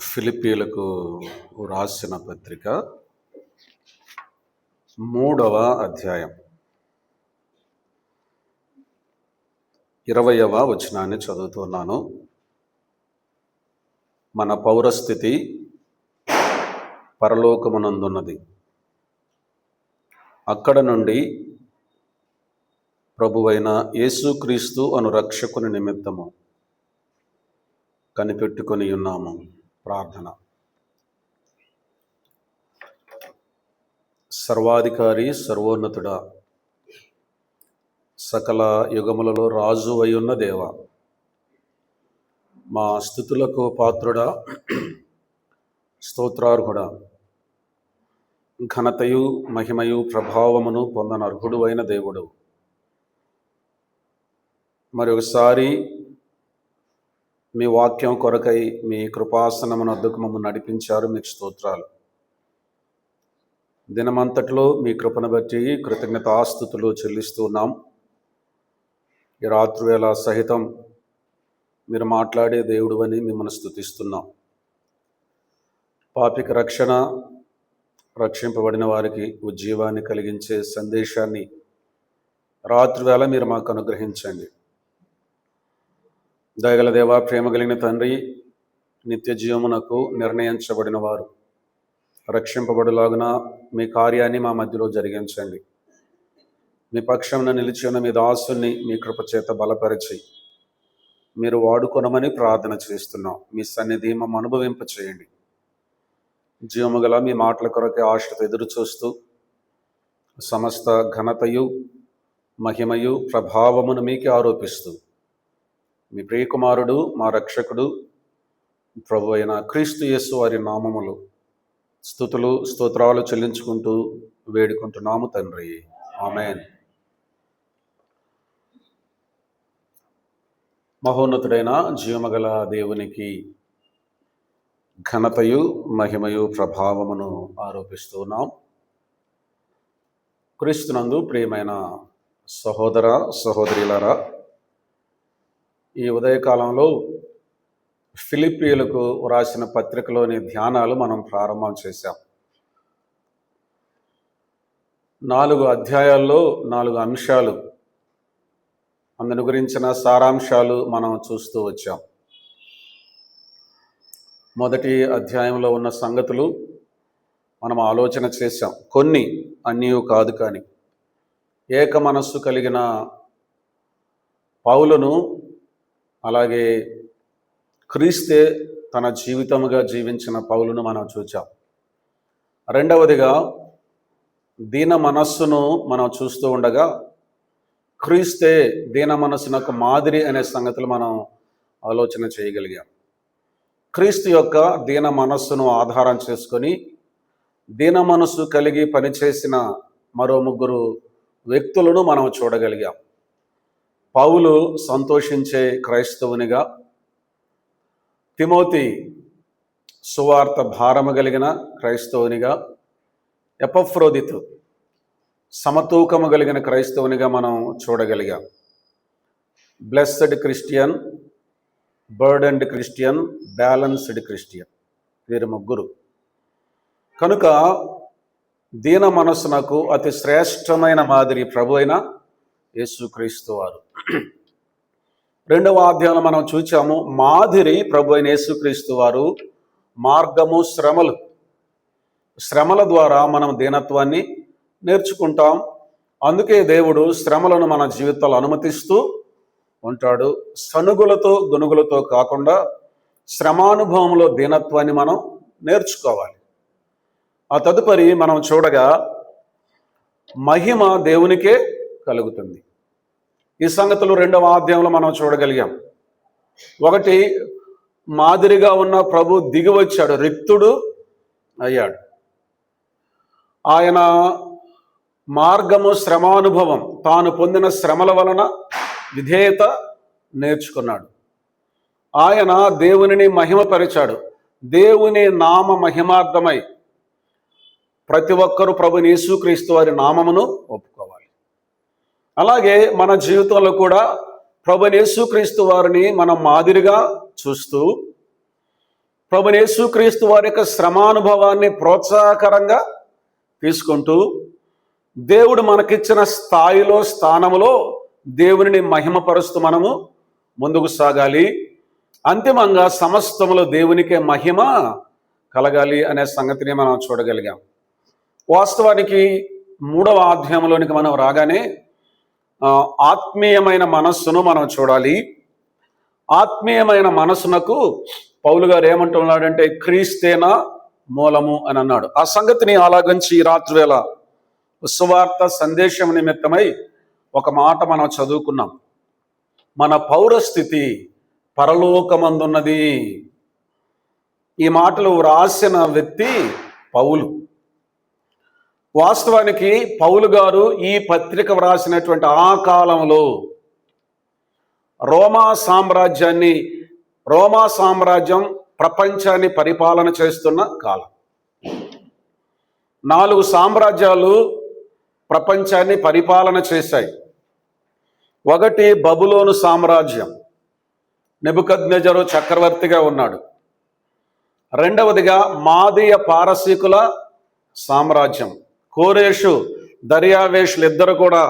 ఫిలిప్పీలకు రాసిన పత్రిక 3వ అధ్యాయం 20వ వచనాన్ని చదువుతున్నాను. మన పౌరస్థితి పరలోకమునందున్నది, అక్కడ నుండి ప్రభువైన యేసుక్రీస్తు అను రక్షకుని నిమిత్తము కనిపెట్టుకొని ఉన్నాము. ప్రార్థన. సర్వాధికారి, సర్వోన్నతుడా, సకల యుగములలో రాజు అయ్యున్న దేవ, మా స్తుతులకు పాత్రుడా, స్తోత్రార్హుడా, ఘనతయు మహిమయు ప్రభావమును పొందనర్హుడు అయిన దేవుడు, మరి ఒకసారి మీ వాక్యం కొరకై మీ కృపాసనమును వద్దకు మమ్మల్ని నడిపించారు. మీకు స్తోత్రాలు. దినమంతట్లో మీ కృపను బట్టి కృతజ్ఞతాస్తుతులు చెల్లిస్తూ ఉన్నాం. ఈ రాత్రి వేళ సహితం మీరు మాట్లాడే దేవుడు అని మిమ్మల్ని స్తుతిస్తున్నాం. పాపికి రక్షణ, రక్షింపబడిన వారికి ఉజ్జీవాన్ని కలిగించే సందేశాన్ని రాత్రి వేళ మీరు మాకు అనుగ్రహించండి. దయగల దేవా, ప్రేమ కలిగిన తండ్రి, నిత్య జీవమునకు నిర్ణయించబడిన వారు రక్షింపబడులాగున మీ కార్యాన్ని మా మధ్యలో జరిగించండి. మీ పక్షంలో నిలిచి ఉన్న మీ దాసుని మీ కృపచేత బలపరిచి మీరు వాడుకొనమని ప్రార్థన చేస్తున్నాం. మీ సన్నిధి మమ్మ అనుభవింప చేయండి. జీవము గల మీ మాటల కొరకే ఆశతో ఎదురు చూస్తూ సమస్త ఘనతయు మహిమయు ప్రభావమును మీకే ఆరోపిస్తూ మీ ప్రియకుమారుడు, మా రక్షకుడు, ప్రభు అయిన క్రీస్తు యేసు వారి నామములు స్తుతులు స్తోత్రాలు చెల్లించుకుంటూ వేడుకుంటున్నాము తండ్రి. ఆమేన్. మహోన్నతుడైన జీవమగల దేవునికి ఘనతయు మహిమయు ప్రభావమును ఆరోపిస్తున్నాం. క్రీస్తునందు ప్రియమైన సహోదర సహోదరులారా, ఈ ఉదయకాలంలో ఫిలిప్పీలకు రాసిన పత్రికలోని ధ్యానాలు మనం ప్రారంభం చేశాం. 4 అధ్యాయాల్లో 4 అంశాలు, అందుని గురించిన సారాంశాలు మనం చూస్తూ వచ్చాం. మొదటి అధ్యాయంలో ఉన్న సంగతులు మనం ఆలోచన చేశాం. కొన్ని, అన్నీ కాదు, కానీ ఏక మనస్సు కలిగిన పౌలును, అలాగే క్రీస్తే తన జీవితముగా జీవించిన పౌలును మనం చూచాం. రెండవదిగా దీన మనస్సును మనం చూస్తూ ఉండగా క్రీస్తే దీన మనస్సునకు మాదిరి అనే సంగతులు మనం ఆలోచన చేయగలిగాం. క్రీస్తు యొక్క దీన మనస్సును ఆధారం చేసుకొని దీన మనస్సు కలిగి పనిచేసిన మరో 3 వ్యక్తులను మనం చూడగలిగాం. పౌలు సంతోషించే క్రైస్తవునిగా, తిమోతి సువార్త భారము కలిగిన క్రైస్తవునిగా, ఎపఫ్రోదితు సమతూకము కలిగిన క్రైస్తవునిగా మనం చూడగలిగాం. Blessed Christian, burdened Christian, balanced Christian, వీరు 3. కనుక దీన మనస్సునకు అతి శ్రేష్టమైన మాదిరి ప్రభు అయిన యేసుక్రీస్తు వారు. 2వ అధ్యాయంలో మనం చూచాము, మాదిరి ప్రభు అయిన యేసుక్రీస్తు వారు, మార్గము శ్రమలు. శ్రమల ద్వారా మనం దీనత్వాన్ని నేర్చుకుంటాం. అందుకే దేవుడు శ్రమలను మన జీవితాలు అనుమతిస్తూ ఉంటాడు. సనుగులతో గొనుగులతో కాకుండా శ్రమానుభవంలో దీనత్వాన్ని మనం నేర్చుకోవాలి. ఆ తదుపరి మనం చూడగా మహిమ దేవునికే కలుగుతుంది. ఈ సంగతులు 2వ అధ్యాయంలో మనం చూడగలిగాం. 1, మాదిరిగా ఉన్న ప్రభు దిగి వచ్చాడు, రిక్తుడు అయ్యాడు. ఆయన మార్గము శ్రమానుభవం, తాను పొందిన శ్రమల వలన విధేయత నేర్చుకున్నాడు. ఆయన దేవునిని మహిమపరిచాడు. దేవుని నామ మహిమార్థమై ప్రతి ఒక్కరూ ప్రభుని యేసుక్రీస్తు వారి నామమును ఒప్పుకోవాలి. అలాగే మన జీవితంలో కూడా ప్రభుని యేసుక్రీస్తు వారిని మనం మాదిరిగా చూస్తూ ప్రభువైన యేసుక్రీస్తు వారి యొక్క శ్రమానుభవాన్ని ప్రోత్సాహకరంగా తీసుకుంటూ దేవుడు మనకిచ్చిన స్థాయిలో స్థానంలో దేవునిని మహిమపరుస్తూ మనము ముందుకు సాగాలి. అంతిమంగా సమస్తములో దేవునికే మహిమ కలగాలి అనే సంగతిని మనం చూడగలిగాం. వాస్తవానికి 3వ అధ్యాయంలోనికి మనం రాగానే ఆత్మీయమైన మనస్సును మనం చూడాలి. ఆత్మీయమైన మనస్సునకు పౌలు గారు ఏమంటున్నాడంటే క్రీస్తేనా మూలము అని అన్నాడు. ఆ సంగతిని అలాగంచి ఈ రాత్రి వేళ సువార్త సందేశం నిమిత్తమై ఒక మాట మనం చదువుకున్నాం. మన పౌరస్థితి పరలోకమందున్నది. ఈ మాటలు వ్రాసిన వ్యక్తి పౌలు. వాస్తవానికి పౌలు గారు ఈ పత్రిక వ్రాసినటువంటి ఆ కాలంలో రోమా సామ్రాజ్యం ప్రపంచాన్ని పరిపాలన చేస్తున్న కాలం. 4 సామ్రాజ్యాలు ప్రపంచాన్ని పరిపాలన చేశాయి. ఒకటి బబులోను సామ్రాజ్యం, నెబుకద్నెజరు చక్రవర్తిగా ఉన్నాడు. రెండవదిగా మాదీయ పారసీకుల సామ్రాజ్యం, కోరేషు దర్యావేషులు ఇద్దరు కూడా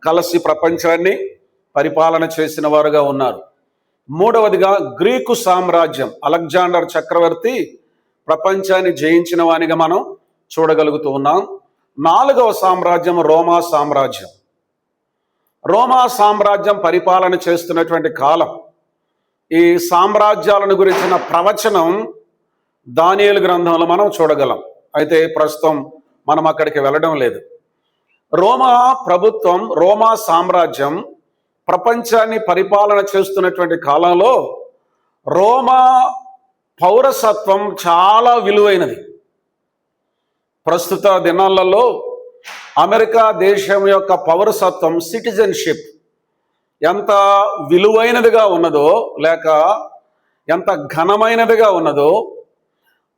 కలిసి ప్రపంచాన్ని పరిపాలన చేసిన వారుగా ఉన్నారు. మూడవదిగా గ్రీకు సామ్రాజ్యం, అలెగ్జాండర్ చక్రవర్తి ప్రపంచాన్ని జయించిన వానిగా మనం చూడగలుగుతూ ఉన్నాం. 4వ సామ్రాజ్యం రోమా సామ్రాజ్యం. రోమా సామ్రాజ్యం పరిపాలన చేస్తున్నటువంటి కాలం. ఈ సామ్రాజ్యాలను గురించిన ప్రవచనం దానియేలు గ్రంథంలో మనం చూడగలం. అయితే ప్రస్తుతం మనం అక్కడికి వెళ్ళడం లేదు. రోమా ప్రభుత్వం, రోమా సామ్రాజ్యం ప్రపంచాన్ని పరిపాలన చేస్తున్నటువంటి కాలంలో రోమా పౌరసత్వం చాలా విలువైనది. ప్రస్తుత దినాలలో అమెరికా దేశం యొక్క పౌరసత్వం, సిటిజన్షిప్ ఎంత విలువైనదిగా ఉన్నదో, లేక ఎంత ఘనమైనదిగా ఉన్నదో,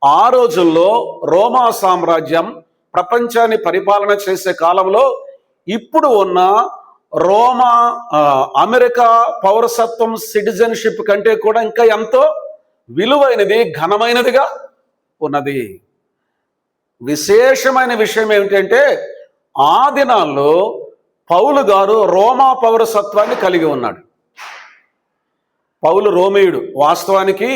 ఆ రోజుల్లో రోమా సామ్రాజ్యం ప్రపంచాన్ని పరిపాలన చేసే కాలంలో ఇప్పుడు ఉన్న అమెరికా పౌరసత్వం, సిటిజన్షిప్ కంటే కూడా ఇంకా ఎంతో విలువైనది, ఘనమైనదిగా ఉన్నది. విశేషమైన విషయం ఏమిటంటే ఆ దినాల్లో పౌలు గారు రోమా పౌరసత్వాన్ని కలిగి ఉన్నాడు. పౌలు రోమీయుడు. వాస్తవానికి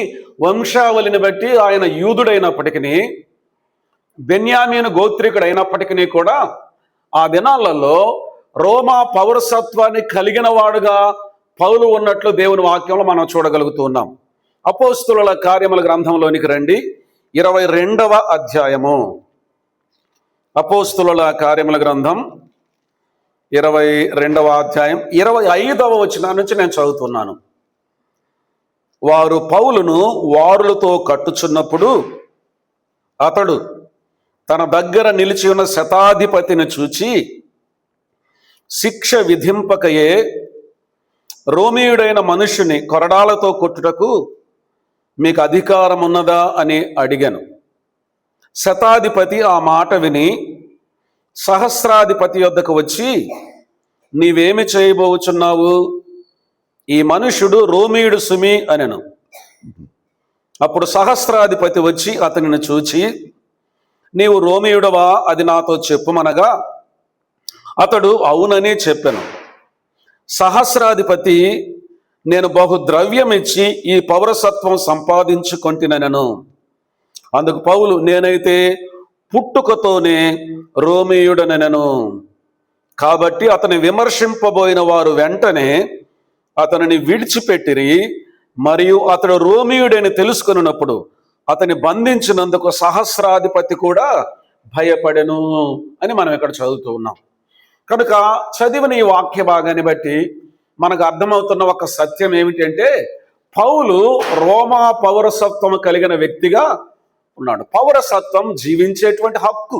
వంశావళిని బట్టి ఆయన యూదుడైనప్పటికీ, బెన్యామీను గోత్రికుడు అయినప్పటికీ కూడా ఆ దినాలలో రోమా పౌరసత్వాన్ని కలిగిన వాడుగా పౌలు ఉన్నట్లు దేవుని వాక్యంలో మనం చూడగలుగుతూ ఉన్నాం. అపోస్తుల కార్యముల గ్రంథంలోనికి రండి, 22వ అధ్యాయము. అపోస్తుల కార్యముల గ్రంథం 22వ అధ్యాయం 25వ వచనం నుంచి నేను చదువుతున్నాను. వారు పౌలును వారులతో కట్టుచున్నప్పుడు అతడు తన దగ్గర నిలిచి ఉన్న శతాధిపతిని చూచి, శిక్ష విధింపకయే రోమీయుడైన మనుష్యుని కొరడాలతో కొట్టుటకు మీకు అధికారం ఉన్నదా అని అడిగాను. శతాధిపతి ఆ మాట విని సహస్రాధిపతి వద్దకు వచ్చి, నీవేమి చేయబోచున్నావు? ఈ మనుష్యుడు రోమీయుడు సుమి అనెను. అప్పుడు సహస్రాధిపతి వచ్చి అతనిని చూచి, నీవు రోమీయుడవా? అది నాతో చెప్పుమనగా అతడు అవునని చెప్పాను. సహస్రాధిపతి, నేను బహు ద్రవ్యం ఇచ్చి ఈ పౌరసత్వం సంపాదించుకొంటినెను. అందుకు పౌలు, నేనైతే పుట్టుకతోనే రోమీయుడనెను. కాబట్టి అతని విమర్శింపబోయిన వారు వెంటనే అతనిని విడిచిపెట్టిరి. మరియు అతడు రోమీయుడని తెలుసుకున్నప్పుడు అతని బంధించినందుకు సహస్రాధిపతి కూడా భయపడెను అని మనం ఇక్కడ చదువుతూ ఉన్నాం. కనుక చదివిన ఈ వాక్య భాగాన్ని బట్టి మనకు అర్థమవుతున్న ఒక సత్యం ఏమిటంటే, పౌలు రోమా పౌరసత్వం కలిగిన వ్యక్తిగా ఉన్నాడు. పౌరసత్వం జీవించేటువంటి హక్కు.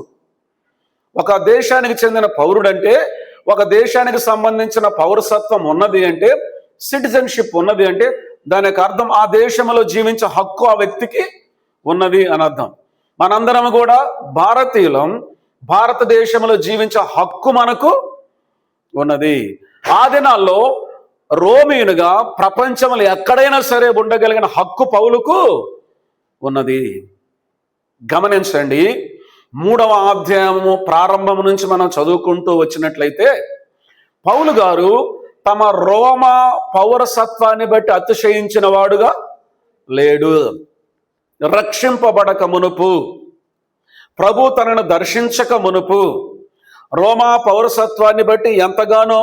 ఒక దేశానికి చెందిన పౌరుడంటే, ఒక దేశానికి సంబంధించిన పౌరసత్వం ఉన్నది అంటే, సిటిజన్షిప్ ఉన్నది అంటే దానికి అర్థం ఆ దేశంలో జీవించే హక్కు ఆ వ్యక్తికి ఉన్నది అని అర్థం. మనందరం కూడా భారతీయులం, భారతదేశంలో జీవించే హక్కు మనకు ఉన్నది. ఆ దినాల్లో రోమీయునిగా ప్రపంచంలో ఎక్కడైనా సరే ఉండగలిగిన హక్కు పౌలుకు ఉన్నది. గమనించండి, 3వ అధ్యాయము ప్రారంభం నుంచి మనం చదువుకుంటూ వచ్చినట్లయితే పౌలు గారు తమ రోమ పౌరసత్వాన్ని బట్టి అతిశయించిన వాడుగా లేడు. రక్షింపబడక మునుపు, ప్రభు తనను దర్శించక మునుపు రోమా పౌరసత్వాన్ని బట్టి ఎంతగానో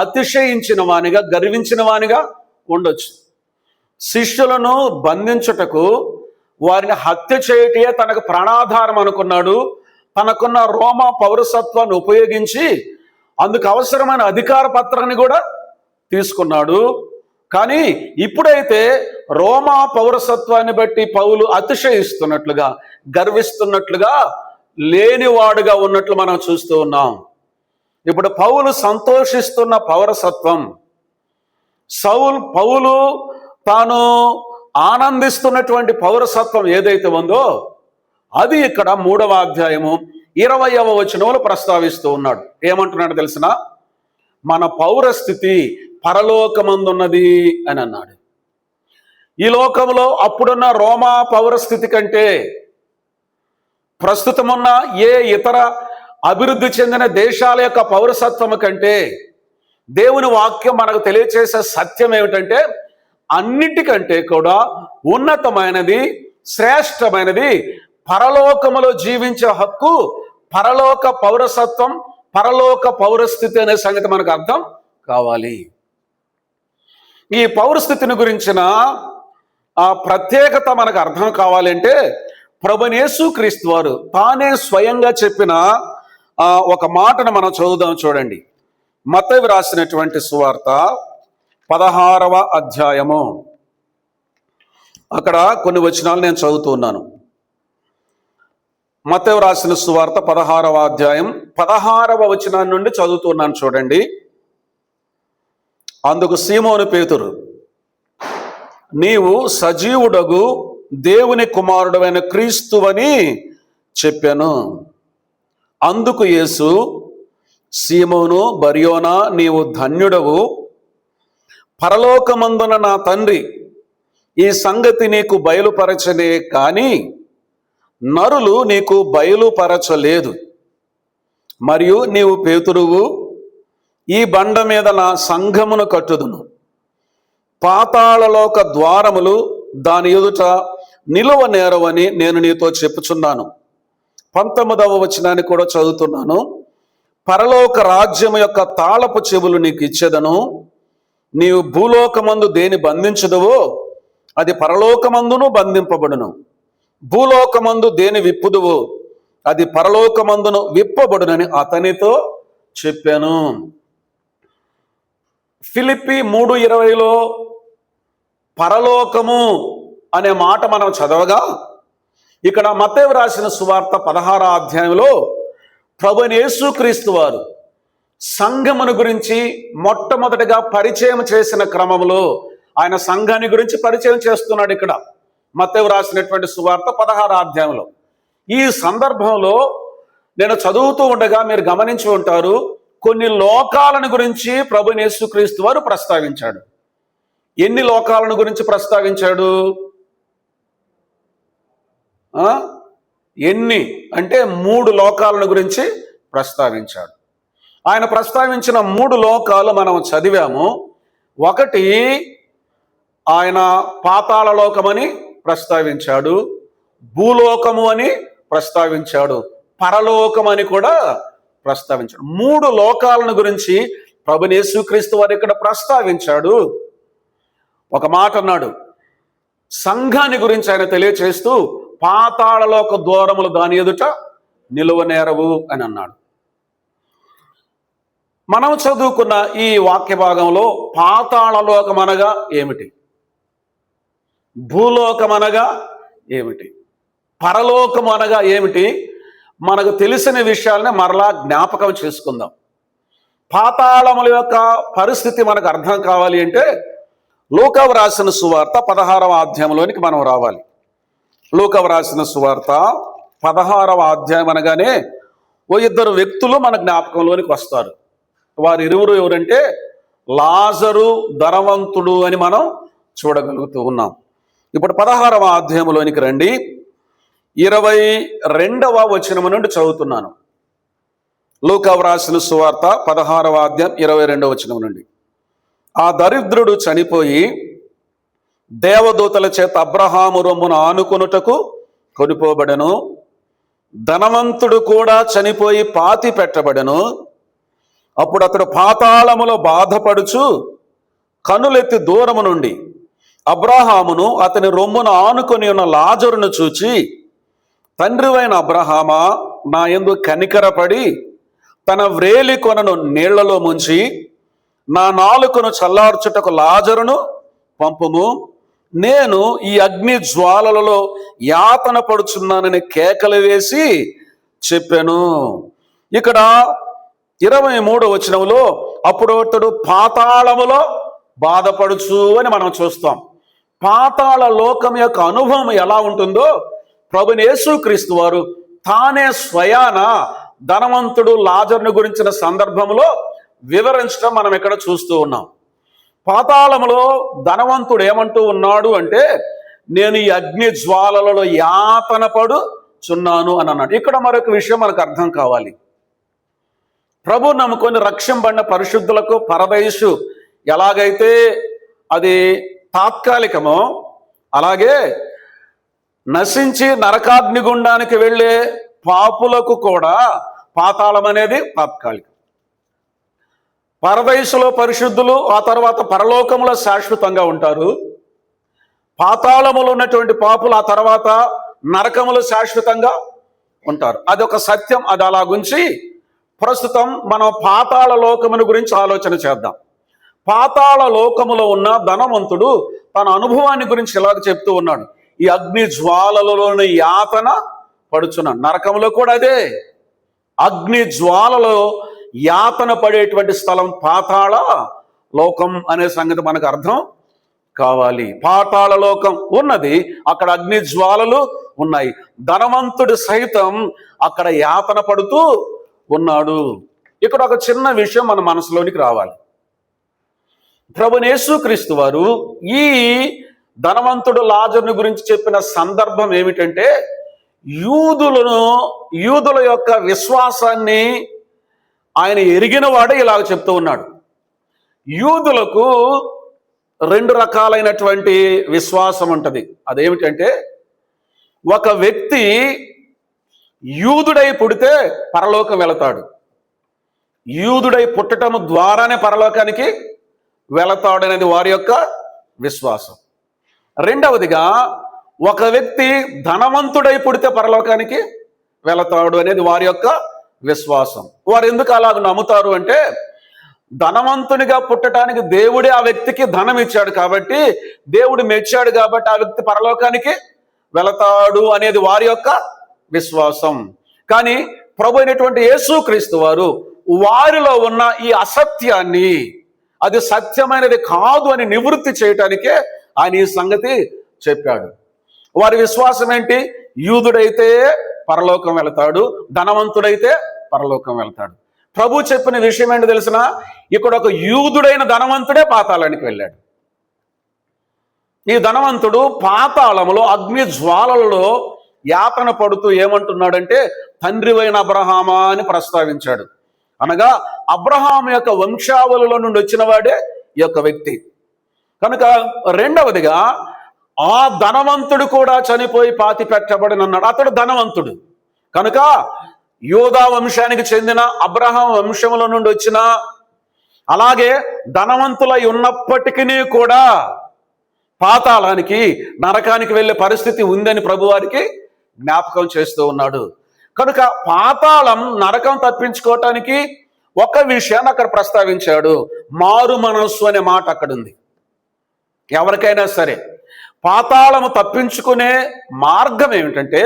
అతిశయించిన వానిగా, గర్వించిన వానిగా ఉండొచ్చు. శిష్యులను బంధించుటకు, వారిని హత్య చేయటే తనకు ప్రాణాధారం అనుకున్నాడు. తనకున్న రోమా పౌరసత్వాన్ని ఉపయోగించి అందుకు అవసరమైన అధికార పత్రాన్ని కూడా తీసుకున్నాడు. కానీ ఇప్పుడైతే రోమా పౌరసత్వాన్ని బట్టి పౌలు అతిశయిస్తున్నట్లుగా, గర్విస్తున్నట్లుగా, లేనివాడుగా ఉన్నట్లు మనం చూస్తూ ఉన్నాం. ఇప్పుడు పౌలు సంతోషిస్తున్న పౌరసత్వం, పౌలు తాను ఆనందిస్తున్నటువంటి పౌరసత్వం ఏదైతే ఉందో అది ఇక్కడ 3వ అధ్యాయము 20వ వచనంలో ప్రస్తావిస్తూ ఉన్నాడు. ఏమంటున్నాడు తెలిసిన? మన పౌరస్థితి పరలోకమందున్నది అని అన్నాడు. ఈ లోకంలో అప్పుడున్న రోమా పౌరస్థితి కంటే, ప్రస్తుతమున్న ఏ ఇతర అభివృద్ధి చెందిన దేశాల యొక్క పౌరసత్వము కంటే దేవుని వాక్యం మనకు తెలియచేసే సత్యం ఏమిటంటే, అన్నిటికంటే కూడా ఉన్నతమైనది, శ్రేష్టమైనది పరలోకములో జీవించే హక్కు, పరలోక పౌరసత్వం, పరలోక పౌరస్థితి అనే సంగతి మనకు అర్థం కావాలి. ఈ పౌరస్థితిని గురించిన ఆ ప్రత్యేకత మనకు అర్థం కావాలంటే ప్రభువైన యేసుక్రీస్తు వారు తానే స్వయంగా చెప్పిన ఒక మాటను మనం చదువుదాం. చూడండి, మత్తయి రాసినటువంటి సువార్త 16వ అధ్యాయము. అక్కడ కొన్ని వచనాలు నేను చదువుతున్నాను. మత్తయి రాసిన సువార్త 16వ అధ్యాయం 16వ వచనం నుండి చదువుతున్నాను. చూడండి. అందుకు సీమోను పేతురు, నీవు సజీవుడగు దేవుని కుమారుడైన క్రీస్తువని చెప్పాను. అందుకు యేసు, సీమోను బర్యోనా, నీవు ధన్యుడవు. పరలోకమందున నా తండ్రి ఈ సంగతి నీకు బయలుపరచనే కానీ నరులు నీకు బయలుపరచలేదు. మరియు నీవు పేతురువు, ఈ బండ మీద నా సంఘమును కట్టుదును. పాతాళలోక ద్వారములు దాని ఎదుట నిలువనేరవని నేను నీతో చెప్పుచున్నాను. 19వ వచనాన్ని కూడా చదువుతున్నాను. పరలోక రాజ్యము యొక్క తాళపు చెవులు నీకు ఇచ్చేదను. నీవు భూలోకమందు దేని బంధించదువో అది పరలోకమందును బంధింపబడును. భూలోకమందు దేని విప్పుదువో అది పరలోకమందును విప్పబడునని అతనితో చెప్పాను. ఫిలిప్పి 3:20లో పరలోకము అనే మాట మనం చదవగా, ఇక్కడ మత్తయి రాసిన సువార్త 16వ అధ్యాయంలో ప్రభువైన యేసుక్రీస్తు వారు సంఘమును గురించి మొట్టమొదటిగా పరిచయం చేసిన క్రమంలో ఆయన సంఘాన్ని గురించి పరిచయం చేస్తున్నాడు. ఇక్కడ మత్తయి రాసినటువంటి సువార్త 16వ అధ్యాయంలో ఈ సందర్భంలో నేను చదువుతూ ఉండగా మీరు గమనించి ఉంటారు, కొన్ని లోకాలను గురించి ప్రభువైన యేసుక్రీస్తు వారు ప్రస్తావించాడు. ఎన్ని లోకాలను గురించి ప్రస్తావించాడు? ఎన్ని అంటే 3 లోకాలను గురించి ప్రస్తావించాడు. ఆయన ప్రస్తావించిన 3 లోకాలు మనం చదివాము. ఒకటి, ఆయన పాతాళ లోకమని ప్రస్తావించాడు, భూలోకము అని ప్రస్తావించాడు, పరలోకమని కూడా ప్రస్తావించాడు. 3 లోకాలను గురించి ప్రభువైన యేసుక్రీస్తు వారు ఇక్కడ ప్రస్తావించాడు. ఒక మాట అన్నాడు, సంఘాన్ని గురించి ఆయన తెలియచేస్తూ పాతాళలోక ద్వారములు దాని ఎదుట నిలువనేరవు అని అన్నాడు. మనం చదువుకున్న ఈ వాక్య భాగంలో పాతాళలోకం అనగా ఏమిటి, భూలోకం అనగా ఏమిటి, పరలోకం అనగా ఏమిటి, మనకు తెలిసిన విషయాలని మరలా జ్ఞాపకం చేసుకుందాం. పాతాళముల యొక్క పరిస్థితి మనకు అర్థం కావాలి అంటే లూకా రాసిన సువార్త 16వ అధ్యాయంలోనికి మనం రావాలి. లూకా రాసిన సువార్త 16వ అధ్యాయం అనగానే ఓ 2 వ్యక్తులు మన జ్ఞాపకంలోనికి వస్తారు. వారు ఇరువురు ఎవరంటే లాజరు, ధనవంతుడు అని మనం చూడగలుగుతూ ఉన్నాం. ఇప్పుడు 16వ అధ్యాయంలోనికి రండి. 22వ వచనం నుండి చదువుతున్నాను. లూకా వ్రాసిన సువార్త 16వ అధ్యాయం 22వ వచనం నుండి. ఆ దరిద్రుడు చనిపోయి దేవదూతల చేత అబ్రహాము రొమ్మును ఆనుకొనుటకు కొనిపోబడెను. ధనవంతుడు కూడా చనిపోయి పాతి పెట్టబడెను. అప్పుడు అతడు పాతాళములో బాధపడుచు కనులెత్తి దూరము నుండి అబ్రహామును అతని రొమ్మును ఆనుకొని ఉన్న లాజరును చూచి, తండ్రివైన అబ్రహామా, నా యందు కనికరపడి తన వ్రేలి కొనను నీళ్లలో ముంచి నా నాలుకను చల్లార్చుటకు లాజరును పంపుము, నేను ఈ అగ్ని జ్వాలలలో యాతన పడుచున్నానని కేకలు వేసి చెప్పాను. ఇక్కడ 23వ వచనంలో అప్పుడు అతడు పాతాళములో బాధపడుచు అని మనం చూస్తాం. పాతాళ లోకం యొక్క అనుభవం ఎలా ఉంటుందో ప్రభువైన యేసుక్రీస్తు వారు తానే స్వయాన ధనవంతుడు లాజరును గురించిన సందర్భంలో వివరించడం మనం ఇక్కడ చూస్తూ ఉన్నాం. పాతాళములో ధనవంతుడు ఏమంటూ ఉన్నాడు అంటే, నేను ఈ అగ్ని జ్వాలలలో యాతన పడుచున్నాను అని అన్నాడు. ఇక్కడ మరొక విషయం మనకు అర్థం కావాలి. ప్రభు నమ్ముకొని రక్షింపబడిన పరిశుద్ధులకు పరదైసు ఎలాగైతే అది తాత్కాలికమో, అలాగే నశించి నరకాగ్నిగుండానికి వెళ్ళే పాపులకు కూడా పాతాళం అనేది తాత్కాలికం. పరదైసులో పరిశుద్ధులు ఆ తర్వాత పరలోకంలో శాశ్వతంగా ఉంటారు. పాతాళములో ఉన్నటువంటి పాపులు ఆ తర్వాత నరకములో శాశ్వతంగా ఉంటారు. అదొక సత్యం. అది అలాగుంచి ప్రస్తుతం మనం పాతాళ లోకమును గురించి ఆలోచన చేద్దాం. పాతాళ లోకములో ఉన్న ధనవంతుడు తన అనుభవాన్ని గురించి ఇలాగ చెప్తూ ఉన్నాడు. ఈ అగ్ని జ్వాలలోని యాతన పడుచున్నాడు. నరకంలో కూడా అదే, అగ్ని జ్వాలలో యాతన పడేటువంటి స్థలం పాతాళ లోకం అనే సంగతి మనకు అర్థం కావాలి. పాతాళ లోకం ఉన్నది, అక్కడ అగ్ని జ్వాలలు ఉన్నాయి. ధనవంతుడు సైతం అక్కడ యాతన పడుతూ ఉన్నాడు. ఇక్కడ ఒక చిన్న విషయం మన మనసులోనికి రావాలి. ప్రభువైన యేసుక్రీస్తు వారు ఈ ధనవంతుడు లాజరుని గురించి చెప్పిన సందర్భం ఏమిటంటే, యూదుల యొక్క విశ్వాసాన్ని ఆయన ఎరిగిన వాడే ఇలాగ చెప్తూ ఉన్నాడు. యూదులకు 2 రకాలైనటువంటి విశ్వాసం ఉంటుంది. అదేమిటంటే, ఒక వ్యక్తి యూదుడై పుడితే పరలోకం వెళతాడు, యూదుడై పుట్టడం ద్వారానే పరలోకానికి వెళతాడు అనేది వారి యొక్క విశ్వాసం. రెండవదిగా, ఒక వ్యక్తి ధనవంతుడై పుడితే పరలోకానికి వెళతాడు అనేది వారి యొక్క విశ్వాసం. వారు ఎందుకు అలాగ నమ్ముతారు అంటే, ధనవంతునిగా పుట్టడానికి దేవుడే ఆ వ్యక్తికి ధనం ఇచ్చాడు కాబట్టి, దేవుడు మెచ్చాడు కాబట్టి ఆ వ్యక్తి పరలోకానికి వెళతాడు అనేది వారి యొక్క విశ్వాసం. కానీ ప్రభు అయినటువంటి యేసుక్రీస్తు వారు వారిలో ఉన్న ఈ అసత్యాన్ని, అది సత్యమైనది కాదు అని నివృత్తి చేయటానికే ఆయన ఈ సంగతి చెప్పాడు. వారి విశ్వాసం ఏంటి? యూదుడైతే పరలోకం వెళతాడు, ధనవంతుడైతే పరలోకం వెళతాడు. ప్రభు చెప్పిన విషయం ఏంటో తెలిసిన, ఇక్కడ ఒక యూదుడైన ధనవంతుడే పాతాళానికి వెళ్ళాడు. ఈ ధనవంతుడు పాతాళములో అగ్ని జ్వాలలలో యాతన పడుతూ ఏమంటున్నాడంటే, తండ్రివైన అబ్రహామా అని ప్రస్తావించాడు. అనగా అబ్రహాం యొక్క వంశావళిలో నుండి వచ్చిన వాడే ఈ యొక్క వ్యక్తి. కనుక రెండవదిగా, ఆ ధనవంతుడు కూడా చనిపోయి పాతి పెట్టబడినన్నాడు. అతడు ధనవంతుడు కనుక యూదా వంశానికి చెందిన అబ్రహాం వంశంలో నుండి వచ్చిన, అలాగే ధనవంతులై ఉన్నప్పటికీ కూడా పాతాళానికి, నరకానికి వెళ్ళే పరిస్థితి ఉందని ప్రభువారికి జ్ఞాపకం చేస్తూ ఉన్నాడు. కనుక పాతాళం, నరకం తప్పించుకోవటానికి ఒక విషయాన్ని అక్కడ ప్రస్తావించాడు. మారు మనస్సు అనే మాట అక్కడ ఉంది. ఎవరికైనా సరే పాతాళము తప్పించుకునే మార్గం ఏమిటంటే,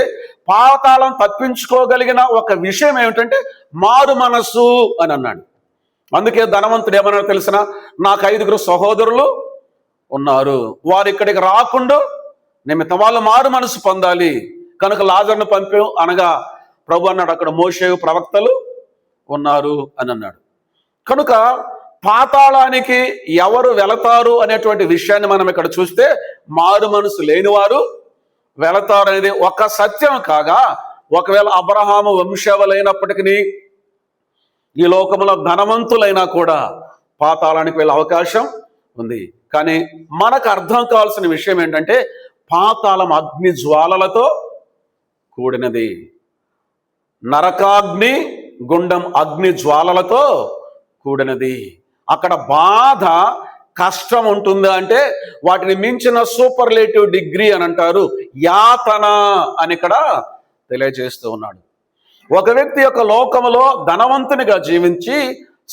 పాతాళం తప్పించుకోగలిగిన ఒక విషయం ఏమిటంటే మారు మనస్సు అని అన్నాడు. అందుకే ధనవంతుడు ఏమన్నా తెలిసిన, నాకు 5 సహోదరులు ఉన్నారు, వారు ఇక్కడికి రాకుండా నిమిత్తం వాళ్ళు మారు మనసు పొందాలి, కనుక లాజరును పంపాం అనగా ప్రభు అన్నాడు, అక్కడ మోషే ప్రవక్తలు ఉన్నారు అని అన్నాడు. కనుక పాతాళానికి ఎవరు వెళతారు అనేటువంటి విషయాన్ని మనం ఇక్కడ చూస్తే మారు మనసు లేనివారు వెళతారు అనేది ఒక సత్యం కాగా, ఒకవేళ అబ్రహాము వంశవలైనప్పటికీ ఈ లోకంలో ధనవంతులైనా కూడా పాతాళానికి వెళ్ళే అవకాశం ఉంది. కానీ మనకు అర్థం కావాల్సిన విషయం ఏంటంటే పాతాళం అగ్ని జ్వాలలతో కూడినది. నరకాగ్ని గుండం అగ్ని జ్వాలలతో కూడినది. అక్కడ బాధ కష్టం ఉంటుందా అంటే వాటిని మించిన సూపర్లేటివ్ డిగ్రీ అని అంటారు, యాతన అని ఇక్కడ తెలియజేస్తూ ఉన్నాడు. ఒక వ్యక్తి యొక్క లోకములో ధనవంతునిగా జీవించి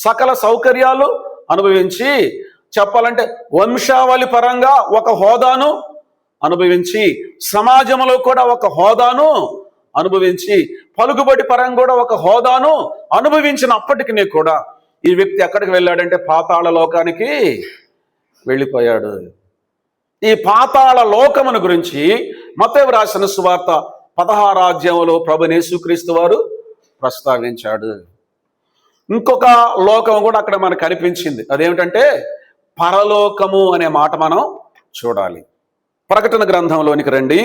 సకల సౌకర్యాలు అనుభవించి, చెప్పాలంటే వంశావళి పరంగా ఒక హోదాను అనుభవించి, సమాజంలో కూడా ఒక హోదాను అనుభవించి, పలుకుబడి పరంగా కూడా ఒక హోదాను అనుభవించినప్పటికీ కూడా ఈ వ్యక్తి ఎక్కడికి వెళ్ళాడంటే పాతాళ లోకానికి వెళ్ళిపోయాడు. ఈ పాతాళ లోకమును గురించి మత్తయి రాసిన సువార్త 16వ అధ్యాయంలో ప్రభువైన యేసుక్రీస్తు వారు ప్రస్తావించాడు. ఇంకొక లోకం కూడా అక్కడ మనకు కనిపించింది. అదేమిటంటే పరలోకము అనే మాట మనం చూడాలి. ప్రకటన గ్రంథంలోనికి రండి,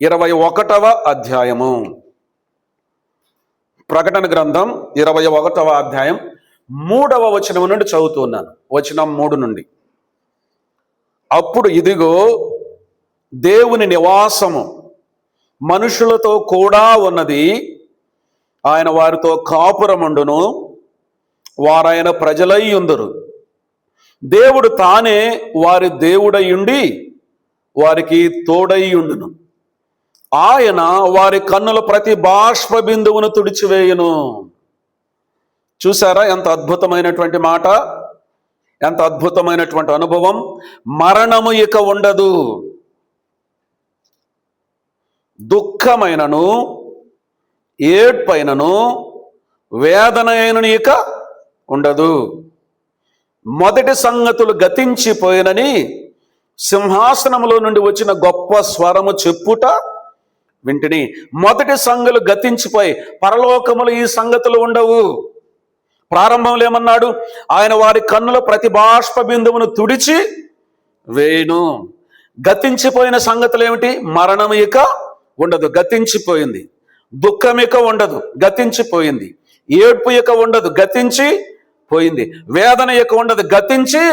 21వ అధ్యాయము. ప్రకటన గ్రంథం 21వ అధ్యాయం 3వ వచనం నుండి చదువుతున్నాను. వచనం 3 నుండి. అప్పుడు ఇదిగో దేవుని నివాసము మనుషులతో కూడా ఉన్నది, ఆయన వారితో కాపురముండును, వారాయన ప్రజలై ఉందురు. దేవుడు తానే వారి దేవుడయుండి వారికి తోడై ఉండును. ఆయన వారి కన్నుల ప్రతి బాష్ప బిందువును తుడిచివేయును. చూసారా ఎంత అద్భుతమైనటువంటి మాట, ఎంత అద్భుతమైనటువంటి అనుభవం. మరణము ఇక ఉండదు, దుఃఖమైనను ఏడ్పైనను వేదన అయినను ఇక ఉండదు. మొదటి సంగతులు గతించిపోయినని సింహాసనములో నుండి వచ్చిన గొప్ప స్వరము చెప్పుట వింటిని. మొదటి సంగతులు గతించిపోయి పరలోకములు ఈ సంగతులు ఉండవు. ప్రారంభంలో ఏమన్నాడు? ఆయన వారి కన్నుల ప్రతి బాష్ప బిందువును తుడిచి వేయును. గతించిపోయిన సంగతులు ఏమిటి? మరణం ఇక ఉండదు, గతించిపోయింది. దుఃఖం ఇక ఉండదు, గతించిపోయింది. ఏడ్పు ఇక ఉండదు, గతించి పోయింది. వేదన ఇక ఉండదు, గతించి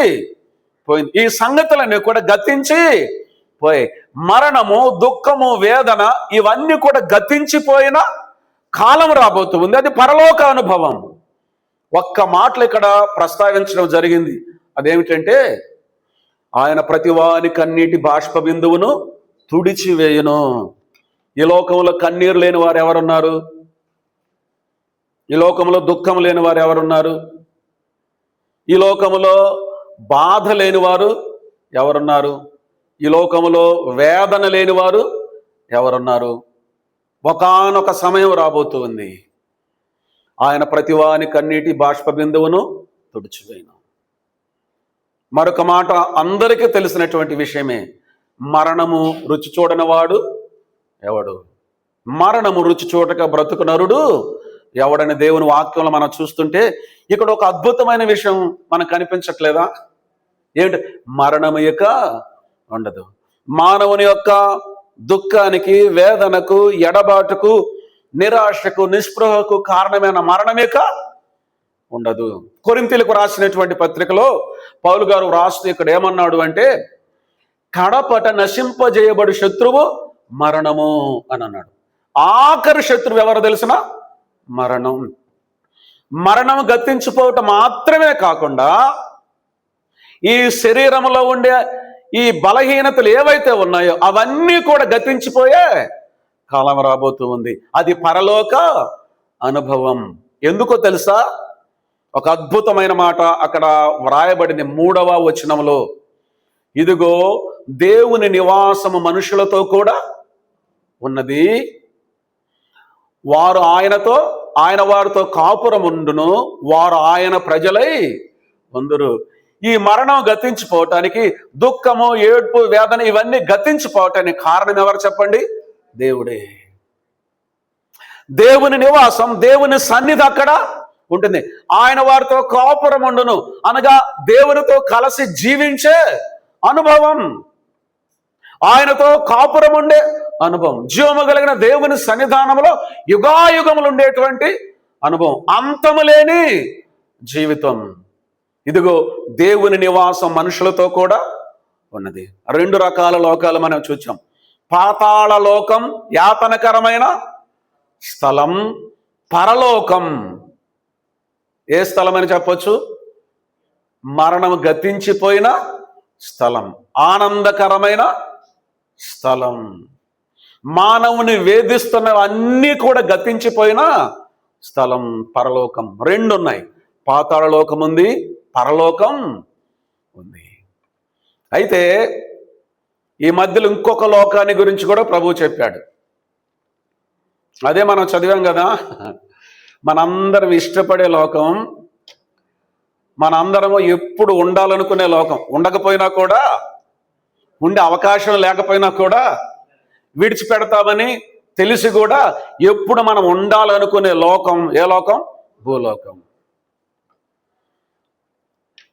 పోయింది. ఈ సంగతులన్నీ కూడా గతించి పోయి, మరణము, దుఃఖము, వేదన ఇవన్నీ కూడా గతించిపోయిన కాలం రాబోతుంది. అది పరలోక అనుభవం. ఒక్క మాటలు ఇక్కడ ప్రస్తావించడం జరిగింది. అదేమిటంటే ఆయన ప్రతివాని కన్నీటి బాష్ప బిందువును తుడిచివేయును. ఈ లోకంలో కన్నీరు లేని వారు ఎవరున్నారు? ఈ లోకంలో దుఃఖం లేని వారు ఎవరున్నారు? ఈ లోకములో బాధ లేనివారు ఎవరున్నారు? ఈ లోకములో వేదన లేనివారు ఎవరున్నారు? ఒకానొక సమయం రాబోతుంది, ఆయన ప్రతివాని కన్నీటి బాష్ప బిందువును తుడిచివేయును. మరొక మాట అందరికీ తెలిసినటువంటి విషయమే, మరణము రుచి చూడనివాడు ఎవడు? మరణము రుచి చూడక బ్రతుకు నరుడు ఎవడని దేవుని వాక్యంలో మనం చూస్తుంటే ఇక్కడ ఒక అద్భుతమైన విషయం మనకు కనిపించట్లేదా? ఏమిటి? మరణము ఇక ఉండదు. మానవుని యొక్క దుఃఖానికి, వేదనకు, ఎడబాటుకు, నిరాశకు, నిస్పృహకు కారణమైన మరణమేక ఉండదు. కొరింథీయులకు రాసినటువంటి పత్రికలో పౌలు గారు రాస్తూ ఇక్కడ ఏమన్నాడు అంటే, కడపట నశింపజేయబడు శత్రువు మరణము అని అన్నాడు. ఆఖరి శత్రువు ఎవరు తెలిసిన? మరణం. మరణం గతించిపోవటం మాత్రమే కాకుండా ఈ శరీరంలో ఉండే ఈ బలహీనతలు ఏవైతే ఉన్నాయో అవన్నీ కూడా గతించిపోయే కాలం రాబోతూ ఉంది. అది పరలోక అనుభవం. ఎందుకో తెలుసా? ఒక అద్భుతమైన మాట అక్కడ వ్రాయబడింది 3వ వచనంలో. ఇదిగో దేవుని నివాసము మనుషులతో కూడా ఉన్నది, వారు ఆయనతో, ఆయన వారితో కాపురముండును, వారు ఆయన ప్రజలై ఉందురు. ఈ మరణం గతించిపోవటానికి, దుఃఖము, ఏడ్పు, వేదన ఇవన్నీ గతించిపోవటానికి కారణం ఎవరు చెప్పండి? దేవుడే. దేవుని నివాసం, దేవుని సన్నిధి అక్కడ ఉంటుంది. ఆయన వారితో కాపురముండును అనగా దేవునితో కలిసి జీవించే అనుభవం, ఆయనతో కాపురం ఉండే అనుభవం, జీవము కలిగిన దేవుని సన్నిధానంలో యుగాయుగములు ఉండేటువంటి అనుభవం, అంతము లేని జీవితం. ఇదిగో దేవుని నివాసం మనుషులతో కూడా ఉన్నది. 2 రకాల లోకాలు మనం చూచాం. పాతాళ లోకం యాతనకరమైన స్థలం, పరలోకం ఏ స్థలం అని చెప్పొచ్చు? మరణం గతించిపోయిన స్థలం, ఆనందకరమైన స్థలం. మానవుని వేధిస్తున్నవన్నీ కూడా గతించిపోయిన స్థలం పరలోకం. 2 ఉన్నాయి, పాతాళ లోకం ఉంది, పరలోకం ఉంది. అయితే ఈ మధ్యలో ఇంకొక లోకాన్ని గురించి కూడా ప్రభువు చెప్పాడు. అదే మనం చదివాం కదా, మనందరం ఇష్టపడే లోకం, మనందరము ఎప్పుడు ఉండాలనుకునే లోకం, ఉండకపోయినా కూడా, ఉండే అవకాశం లేకపోయినా కూడా విడిచిపెడతామని తెలిసి కూడా ఎప్పుడు మనం ఉండాలనుకునే లోకం ఏ లోకం? భూలోకం.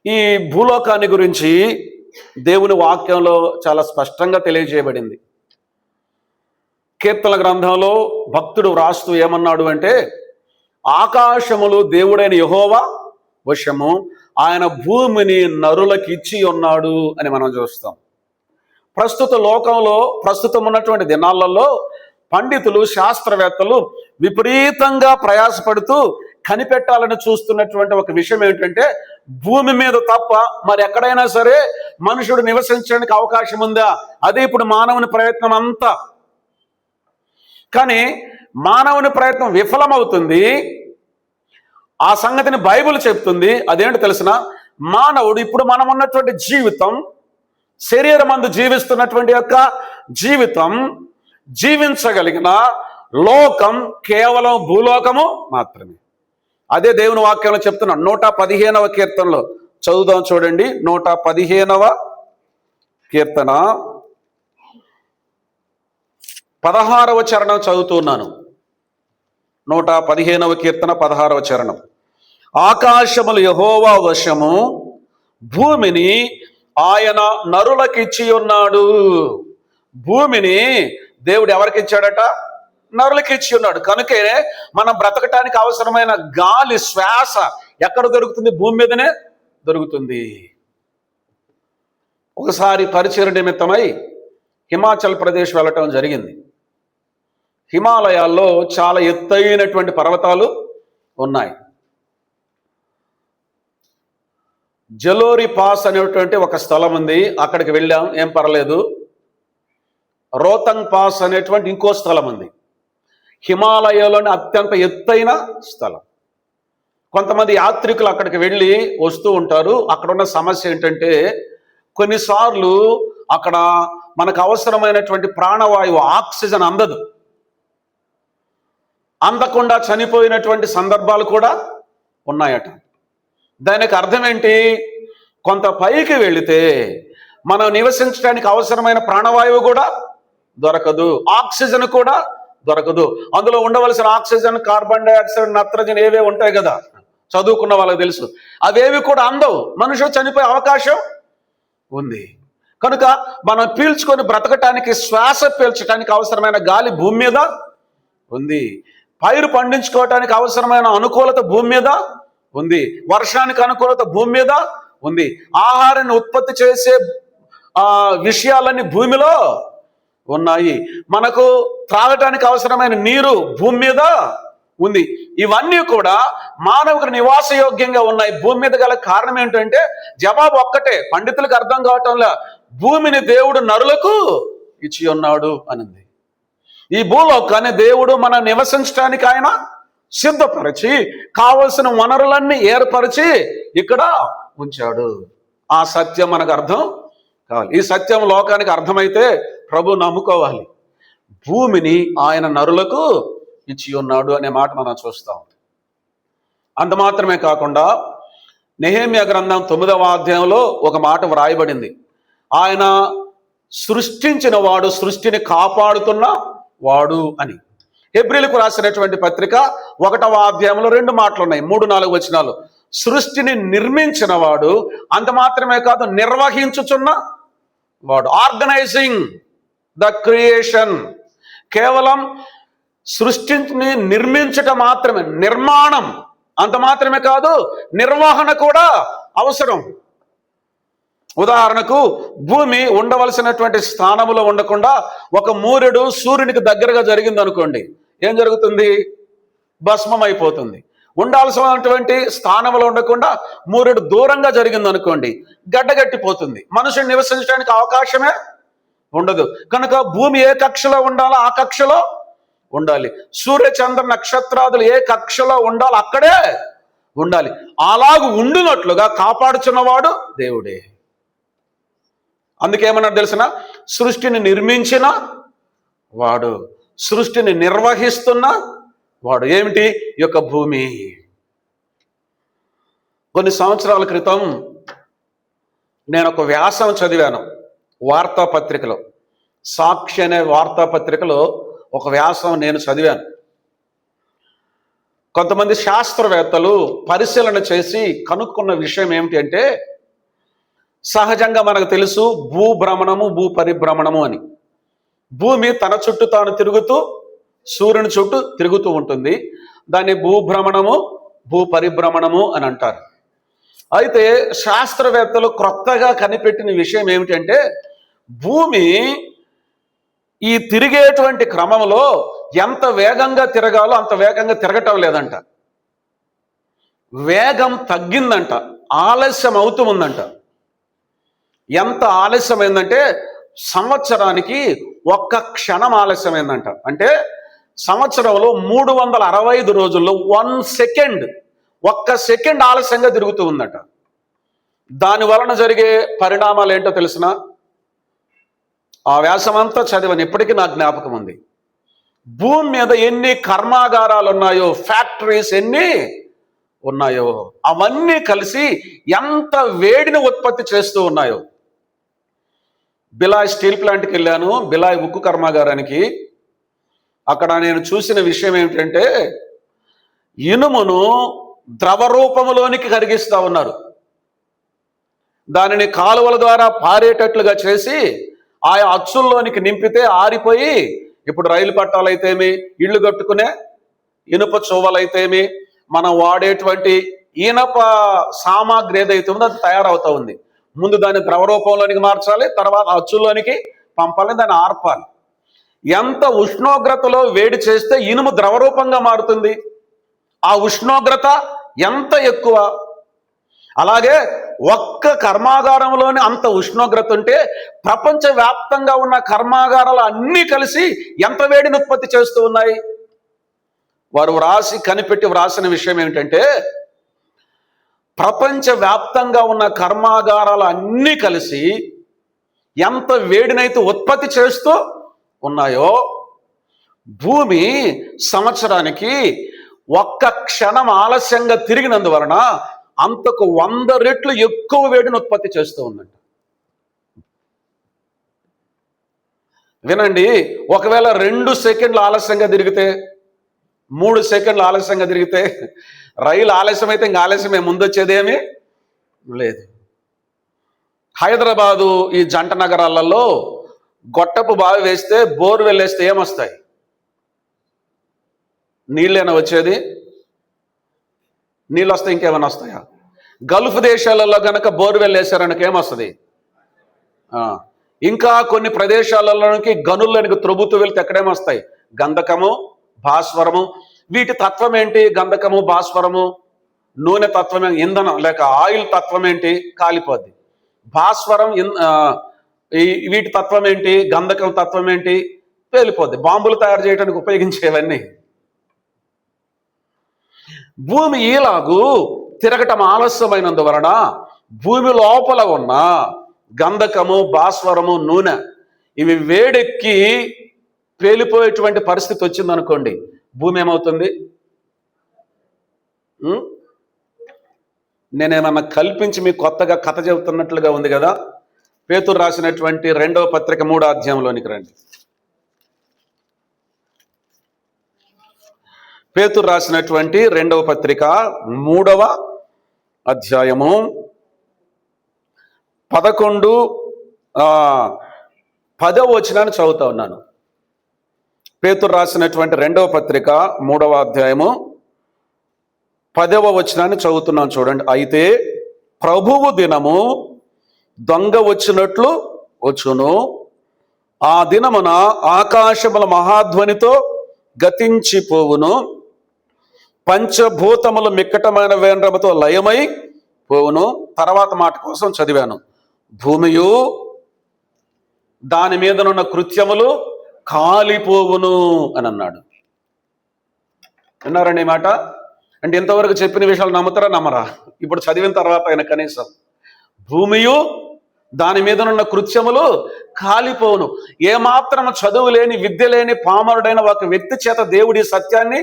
ఈ భూలోకాన్ని గురించి దేవుని వాక్యంలో చాలా స్పష్టంగా తెలియజేయబడింది. కీర్తన గ్రంథంలో భక్తుడు వ్రాస్తూ ఏమన్నాడు అంటే, ఆకాశములు దేవుడైన యెహోవా వశము, ఆయన భూమిని నరులకు ఇచ్చి ఉన్నాడు అని మనం చూస్తాం. ప్రస్తుత లోకంలో, ప్రస్తుతం ఉన్నటువంటి దినాలలో పండితులు, శాస్త్రవేత్తలు విపరీతంగా ప్రయాసపడుతూ కనిపెట్టాలని చూస్తున్నటువంటి ఒక విషయం ఏంటంటే, భూమి మీద తప్ప మరి ఎక్కడైనా సరే మనుషుడు నివసించడానికి అవకాశం ఉందా? అదే ఇప్పుడు మానవుని ప్రయత్నం అంతా. కానీ మానవుని ప్రయత్నం విఫలమవుతుంది. ఆ సంగతిని బైబిల్ చెప్తుంది. అదేంటో తెలిసిన, మానవుడు ఇప్పుడు మనం ఉన్నటువంటి జీవితం, శరీరమందు జీవిస్తున్నటువంటి యొక్క జీవితం, జీవించగలిగిన లోకం కేవలం భూలోకము మాత్రమే. అదే దేవుని వాక్యంలో చెప్తున్నాను. 115వ కీర్తనలో చదువుదాం, చూడండి. 115వ కీర్తన 16వ చరణం చదువుతున్నాను. 115వ కీర్తన 16వ చరణం. ఆకాశములు యెహోవా వశము, భూమిని ఆయన నరులకిచ్చి ఉన్నాడు. భూమిని దేవుడు ఎవరికి ఇచ్చాడట? నరులకి ఇచ్చి ఉన్నాడు. కనుకే మనం బ్రతకటానికి అవసరమైన గాలి, శ్వాస ఎక్కడ దొరుకుతుంది? భూమి మీదనే దొరుకుతుంది. ఒకసారి పరిచయ నిమిత్తమై హిమాచల్ ప్రదేశ్ వెళ్ళటం జరిగింది. హిమాలయాల్లో చాలా ఎత్తైనటువంటి పర్వతాలు ఉన్నాయి. జలోరి పాస్ అనేటువంటి ఒక స్థలం ఉంది, అక్కడికి వెళ్ళాం, ఏం పర్లేదు. రోహతంగ్ పాస్ అనేటువంటి ఇంకో స్థలం ఉంది, హిమాలయాల్లోని అత్యంత ఎత్తైన స్థలం. కొంతమంది యాత్రికులు అక్కడికి వెళ్ళి వస్తూ ఉంటారు. అక్కడ ఉన్న సమస్య ఏంటంటే, కొన్నిసార్లు అక్కడ మనకు అవసరమైనటువంటి ప్రాణవాయువు, ఆక్సిజన్ అందదు. అందకుండా చనిపోయినటువంటి సందర్భాలు కూడా ఉన్నాయట. దానికి అర్థం ఏంటి? కొంత పైకి వెళితే మనం నివసించడానికి అవసరమైన ప్రాణవాయువు కూడా దొరకదు, ఆక్సిజన్ కూడా దొరకదు. అందులో ఉండవలసిన ఆక్సిజన్, కార్బన్ డైఆక్సైడ్, నత్రజని ఏవే ఉంటాయి కదా, చదువుకున్న వాళ్ళకి తెలుసు. అవేవి కూడా అందవు, మనుషులు చనిపోయే అవకాశం ఉంది. కనుక మనం పీల్చుకొని బ్రతకటానికి, శ్వాస పీల్చడానికి అవసరమైన గాలి భూమి మీద ఉంది. పైరు పండించుకోవటానికి అవసరమైన అనుకూలత భూమి మీద ఉంది. వర్షానికి అనుకూలత భూమి మీద ఉంది. ఆహారాన్ని ఉత్పత్తి చేసే విషయాలన్నీ భూమిలో ఉన్నాయి. మనకు త్రాగటానికి అవసరమైన నీరు భూమి మీద ఉంది. ఇవన్నీ కూడా మానవుడికి నివాసయోగ్యంగా ఉన్నాయి. భూమి మీద గల కారణం ఏంటంటే, జవాబు ఒక్కటే, పండితులకు అర్థం కావటంలా, భూమిని దేవుడు నరులకు ఇచ్చి ఉన్నాడు అనింది. ఈ భూలోకాన్ని దేవుడు మనం నివసించడానికి ఆయన సిద్ధపరిచి, కావలసిన వనరులన్నీ ఏర్పరిచి ఇక్కడ ఉంచాడు. ఆ సత్యం మనకు అర్థం కావాలి. ఈ సత్యం లోకానికి అర్థమైతే ప్రభు నమ్ముకోవాలి. భూమిని ఆయన నరులకు ఇచ్చి ఉన్నాడు అనే మాట మనం చూస్తాం. అంత మాత్రమే కాకుండా నెహెమ్యా గ్రంథం 9వ అధ్యాయంలో ఒక మాట వ్రాయబడింది. ఆయన సృష్టించిన వాడు, సృష్టిని కాపాడుతున్న వాడు అని. హెబ్రీలకు రాసినటువంటి పత్రిక 1వ అధ్యాయంలో 2 మాటలు ఉన్నాయి, 3-4 వచనాలు. సృష్టిని నిర్మించిన వాడు, అంత మాత్రమే కాదు, నిర్వహించుచున్న వాడు. Organising the creation. కేవలం సృష్టిని నిర్మించటం మాత్రమే, నిర్మాణం అంత మాత్రమే కాదు, నిర్వహణ కూడా అవసరం. ఉదాహరణకు, భూమి ఉండవలసినటువంటి స్థానంలో ఉండకుండా ఒక మూరెడు సూర్యునికి దగ్గరగా జరిగింది అనుకోండి, ఏం జరుగుతుంది? భస్మం అయిపోతుంది. ఉండాల్సినటువంటి స్థానంలో ఉండకుండా మూరెడు దూరంగా జరిగింది అనుకోండి, గడ్డగట్టిపోతుంది. మనుషుడు నివసించడానికి అవకాశమే ఉండదు. కనుక భూమి ఏ కక్షలో ఉండాలో ఆ కక్షలో ఉండాలి. సూర్య చంద్ర నక్షత్రాదులు ఏ కక్షలో ఉండాలో అక్కడే ఉండాలి. అలాగూ ఉండినట్లుగా కాపాడుచున్నవాడు దేవుడే. అందుకేమన్నా తెలిసిన, సృష్టిని నిర్మించిన వాడు, సృష్టిని నిర్వహిస్తున్న వాడు. ఏమిటి? ఈ యొక్క భూమి. కొన్ని సంవత్సరాల క్రితం నేను ఒక వ్యాసం చదివాను వార్తాపత్రికలో. సాక్షి అనే వార్తాపత్రికలో ఒక వ్యాసం నేను చదివాను. కొంతమంది శాస్త్రవేత్తలు పరిశీలన చేసి కనుక్కున్న విషయం ఏమిటి అంటే, సహజంగా మనకు తెలుసు భూభ్రమణము, భూ పరిభ్రమణము అని. భూమి తన చుట్టూ తాను తిరుగుతూ సూర్యుని చుట్టూ తిరుగుతూ ఉంటుంది. దాన్ని భూభ్రమణము, భూ పరిభ్రమణము అని అంటారు. అయితే శాస్త్రవేత్తలు క్రొత్తగా కనిపెట్టిన విషయం ఏమిటంటే, భూమి ఈ తిరిగేటువంటి క్రమంలో ఎంత వేగంగా తిరగాలో అంత వేగంగా తిరగటం లేదంట. వేగం తగ్గిందంట, ఆలస్యం అవుతూ ఉందంట. ఎంత ఆలస్యమైందంటే, సంవత్సరానికి 1 క్షణం ఆలస్యమైందంట. అంటే సంవత్సరంలో 365 రోజుల్లో 1 సెకండ్, 1 సెకండ్ ఆలస్యంగా తిరుగుతూ ఉందట. దాని వలన జరిగే పరిణామాలు ఏంటో తెలిసిన? ఆ వ్యాసమంతా చదివాను, ఇప్పటికీ నాకు జ్ఞాపకం ఉంది. భూమి మీద ఎన్ని కర్మాగారాలు ఉన్నాయో, ఫ్యాక్టరీస్ ఎన్ని ఉన్నాయో, అవన్నీ కలిసి ఎంత వేడిని ఉత్పత్తి చేస్తూ ఉన్నాయో. బిలాయ్ స్టీల్ ప్లాంట్కి వెళ్ళాను, బిలాయ్ ఉక్కు కర్మాగారానికి. అక్కడ నేను చూసిన విషయం ఏమిటంటే, ఇనుమును ద్రవ రూపంలోనికి కరిగిస్తూ ఉన్నారు. దానిని కాలువల ద్వారా పారేటట్లుగా చేసి ఆయా అచ్చుల్లోనికి నింపితే ఆరిపోయి, ఇప్పుడు రైలు పట్టాలైతేమి, ఇళ్ళు కట్టుకునే ఇనుప చువ్వలైతేమి, మనం వాడేటువంటి ఇనప సామాగ్రి ఏదైతే ఉందో అది తయారవుతూ ఉంది. ముందు దాన్ని ద్రవ రూపంలోనికి మార్చాలి, తర్వాత అచ్చుల్లోనికి పంపాలి, దాన్ని ఆర్పాలి. ఎంత ఉష్ణోగ్రతలో వేడి చేస్తే ఇనుము ద్రవరూపంగా మారుతుంది, ఆ ఉష్ణోగ్రత ఎంత ఎక్కువ. అలాగే ఒక్క కర్మాగారంలోనే అంత ఉష్ణోగ్రత ఉంటే, ప్రపంచవ్యాప్తంగా ఉన్న కర్మాగారాలు అన్నీ కలిసి ఎంత వేడిని ఉత్పత్తి చేస్తూ ఉన్నాయి. వారు కనిపెట్టి వ్రాసిన విషయం ఏమిటంటే, ప్రపంచవ్యాప్తంగా ఉన్న కర్మాగారాలు అన్నీ కలిసి ఎంత వేడినైతే ఉత్పత్తి చేస్తూ ఉన్నాయో, భూమి సంవత్సరానికి 1 క్షణం ఆలస్యంగా తిరిగినందువలన అంతకు 100 రెట్లు ఎక్కువ వేడిని ఉత్పత్తి చేస్తూ ఉందంట. వినండి, ఒకవేళ 2 సెకండ్లు ఆలస్యంగా తిరిగితే, 3 సెకండ్లు ఆలస్యంగా తిరిగితే, రైలు ఆలస్యం అయితే ఇంకా ఆలస్యమే, ముందొచ్చేదేమీ లేదు. హైదరాబాదు ఈ జంట నగరాలలో గొట్టపు బావి వేస్తే, బోర్వెల్ వేస్తే ఏమొస్తాయి? నీళ్ళేనా వచ్చేది? నీళ్ళు వస్తాయి, ఇంకేమైనా వస్తాయా? గల్ఫ్ దేశాలలో కనుక బోర్వెల్ వేసారనక ఏమొస్తుంది? ఇంకా కొన్ని ప్రదేశాలలోనికి గనుల్లోనికి త్రొబుతూ వెళ్తే ఎక్కడేమొస్తాయి? గంధకము, భాస్వరము. వీటి తత్వం ఏంటి? గంధకము, భాస్వరము. నూనె తత్వం, ఇంధనం లేక ఆయిల్ తత్వం ఏంటి? కాలిపోద్ది. భాస్వరం, వీటి తత్వం ఏంటి? గంధకం తత్వం ఏంటి? పేలిపోద్ది. బాంబులు తయారు చేయడానికి ఉపయోగించేవన్నీ. భూమి ఈలాగు తిరగటం ఆలస్యమైనందువలన భూమి లోపల ఉన్న గంధకము, భాస్వరము, నూనె ఇవి వేడెక్కి పేలిపోయేటువంటి పరిస్థితి వచ్చిందనుకోండి, భూమి ఏమవుతుంది? నేనేమన్నా కల్పించి మీకు కొత్తగా కథ చెబుతున్నట్లుగా ఉంది కదా. పేతురు రాసినటువంటి 2వ పత్రిక 3వ అధ్యాయంలోనికి రండి. పేతురు రాసినటువంటి 2వ పత్రిక 3వ అధ్యాయము 10వ వచనాన్ని చదువుతా ఉన్నాను. పేతురు రాసినటువంటి 2వ పత్రిక 3వ అధ్యాయము 10వ వచనాన్ని చదువుతున్నాను చూడండి. అయితే ప్రభువు దినము దొంగ వచ్చినట్లు వచ్చును, ఆ దినమున ఆకాశముల మహాధ్వనితో గతించిపోవును, పంచభూతములు మిక్కటమైన వేండ్రముతో లయమై పోవును. తర్వాత మాట కోసం చదివాను. భూమియు దాని మీదనున్న కృత్యములు కాలిపోవును అని అన్నాడు. విన్నారండి ఈ మాట? అంటే ఇంతవరకు చెప్పిన విషయాలు నమ్ముతారా నమ్మరా? ఇప్పుడు చదివిన తర్వాత ఆయన కనీసం భూమియు దాని మీదనున్న కృత్యములు కాలిపోవును. ఏమాత్రం చదువు లేని విద్య లేని పామరుడైన ఒక వ్యక్తి చేత దేవుడి సత్యాన్ని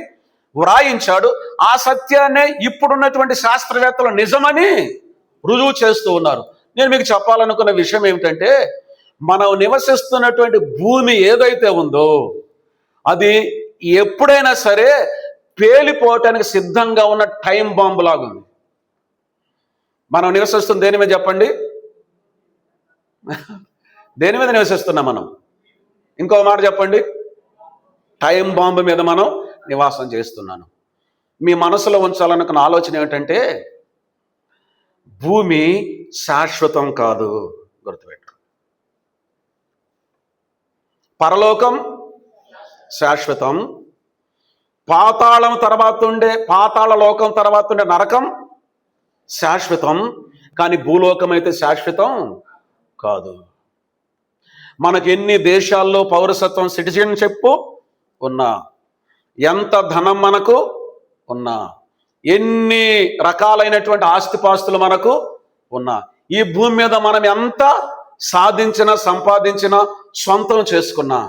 వ్రాయించాడు. ఆ సత్యాన్నే ఇప్పుడున్నటువంటి శాస్త్రవేత్తలు నిజమని రుజువు చేస్తూ ఉన్నారు. నేను మీకు చెప్పాలనుకున్న విషయం ఏమిటంటే, మనం నివసిస్తున్నటువంటి భూమి ఏదైతే ఉందో అది ఎప్పుడైనా సరే పేలిపోవటానికి సిద్ధంగా ఉన్న టైం బాంబు లాగా ఉంది. మనం నివసిస్తుంది దేని మీద చెప్పండి? దేని మీద నివసిస్తున్నాం మనం? ఇంకో మాట చెప్పండి. టైం బాంబు మీద మనం నివాసం చేస్తున్నాను. మీ మనసులో ఉంచాలనుకున్న ఆలోచన ఏమిటంటే, భూమి శాశ్వతం కాదు, గుర్తుపెట్టు. పరలోకం శాశ్వతం. పాతాళం తర్వాత ఉండే పాతాళ లోకం తర్వాత ఉండే నరకం శాశ్వతం. కానీ భూలోకం అయితే శాశ్వతం కాదు. మనకి ఎన్ని దేశాల్లో పౌరసత్వం సిటిజన్షిప్ ఉన్నా, ఎంత ధనం మనకు ఉన్నా, ఎన్ని రకాలైనటువంటి ఆస్తిపాస్తులు మనకు ఉన్నా, ఈ భూమి మీద మనం ఎంత సాధించినా సంపాదించినా సొంతం చేసుకున్నా,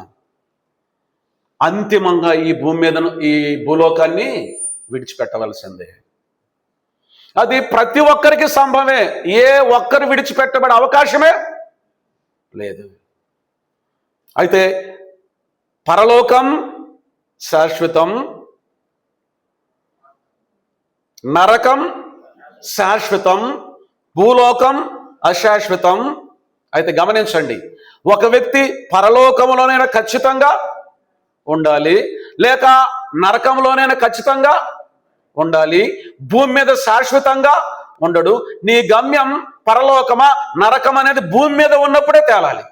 అంతిమంగా ఈ భూమి మీద ఈ భూలోకాన్ని విడిచిపెట్టవలసిందే. అది ప్రతి ఒక్కరికి సంభవమే. ఏ ఒక్కరు విడిచిపెట్టబడే అవకాశమే లేదు. అయితే పరలోకం శాశ్వతం, నరకం శాశ్వతం, భూలోకం అశాశ్వతం. అయితే గమనించండి, ఒక వ్యక్తి పరలోకంలోనైనా ఖచ్చితంగా ఉండాలి, లేక నరకంలోనైనా ఖచ్చితంగా ఉండాలి. భూమి మీద శాశ్వతంగా ఉండడు. నీ గమ్యం పరలోకమా నరకం అనేది భూమి మీద ఉన్నప్పుడే తేలాలి.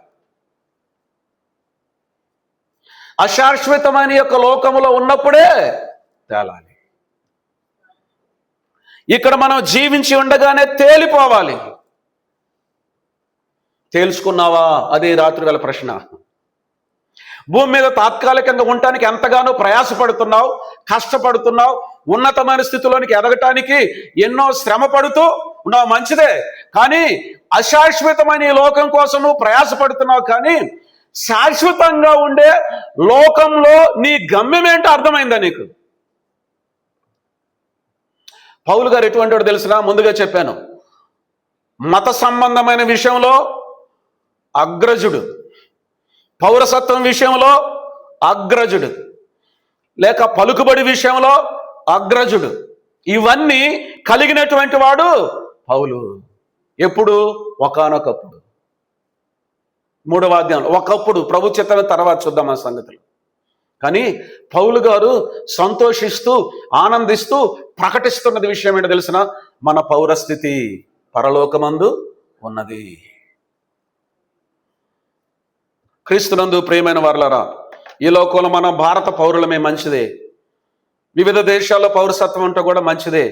అశాశ్వతమైన యొక్క లోకములో ఉన్నప్పుడే తేలాలి. ఇక్కడ మనం జీవించి ఉండగానే తేలిపోవాలి. తేల్చుకున్నావా? అదే రాత్రి వేళ ప్రశ్న. భూమి మీద తాత్కాలికంగా ఉండటానికి ఎంతగానో ప్రయాసపడుతున్నావు, కష్టపడుతున్నావు, ఉన్నతమైన స్థితిలోనికి ఎదగటానికి ఎన్నో శ్రమ పడుతూ ఉన్నావు, మంచిదే. కానీ అశాశ్వతమైన ఈ లోకం కోసం నువ్వు ప్రయాసపడుతున్నావు. కానీ శాశ్వతంగా ఉండే లోకంలో నీ గమ్యం ఏంటో అర్థమైందా నీకు? పౌలు గారు ఎటువంటి వాడు తెలిసినా? ముందుగా చెప్పాను, మత సంబంధమైన విషయంలో అగ్రజుడు, పౌరసత్వం విషయంలో అగ్రజుడు, లేక పలుకుబడి విషయంలో అగ్రజుడు. ఇవన్నీ కలిగినటువంటి వాడు పౌలు. ఎప్పుడు? ఒకానొకప్పుడు. 3వ అధ్యాయం. ఒకప్పుడు ప్రభు చిత్తమైన తర్వాత చూద్దాం ఆ సంగతులు. కానీ పౌలు గారు సంతోషిస్తూ ఆనందిస్తూ ప్రకటిస్తున్నది విషయం ఏంటో తెలిసిన? మన పౌరస్థితి పరలోకమందు ఉన్నది. క్రీస్తునందు ప్రియమైన వారలారా, ఈ లోకంలో మనం భారత పౌరులమే, మంచిదే. వివిధ దేశాల్లో పౌరసత్వం ఉంటే కూడా మంచిదే.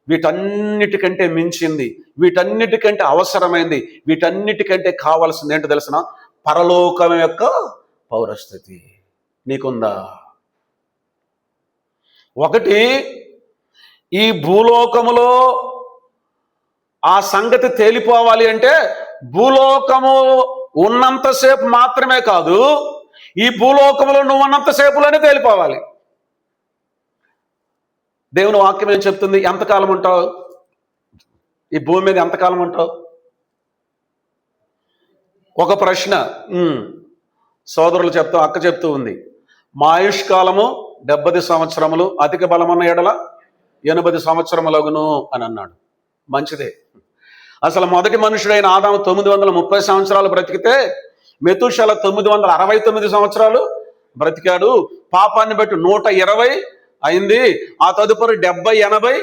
వీటన్నిటికంటే మించింది, వీటన్నిటికంటే అవసరమైంది, వీటన్నిటికంటే కావాల్సింది ఏంటో తెలిసిన? పరలోకం యొక్క పౌరస్థితి నీకుందా? ఒకటి, ఈ భూలోకములో ఆ సంగతి తేలిపోవాలి అంటే భూలోకము ఉన్నంతసేపు మాత్రమే కాదు, ఈ భూలోకములో నువ్వు ఉన్నంతసేపులోనే తేలిపోవాలి. దేవుని వాక్యం ఏం చెప్తుంది? ఎంతకాలం ఉంటావు ఈ భూమి మీద? ఎంతకాలం ఉంటావు? ఒక ప్రశ్న సోదరులు చెప్తూ, అక్క చెప్తూ ఉంది, మా ఆయుష్కాలము 70 సంవత్సరములు, అధిక బలమున్న ఎడల 80 సంవత్సరములగును అని అన్నాడు. మంచిదే. అసలు మొదటి మనుషుడైన ఆదాము 930 సంవత్సరాలు బ్రతికితే మెతూషల 969 సంవత్సరాలు బ్రతికాడు. పాపాన్ని బట్టి 120 అయింది. ఆ తదుపరి 70, 80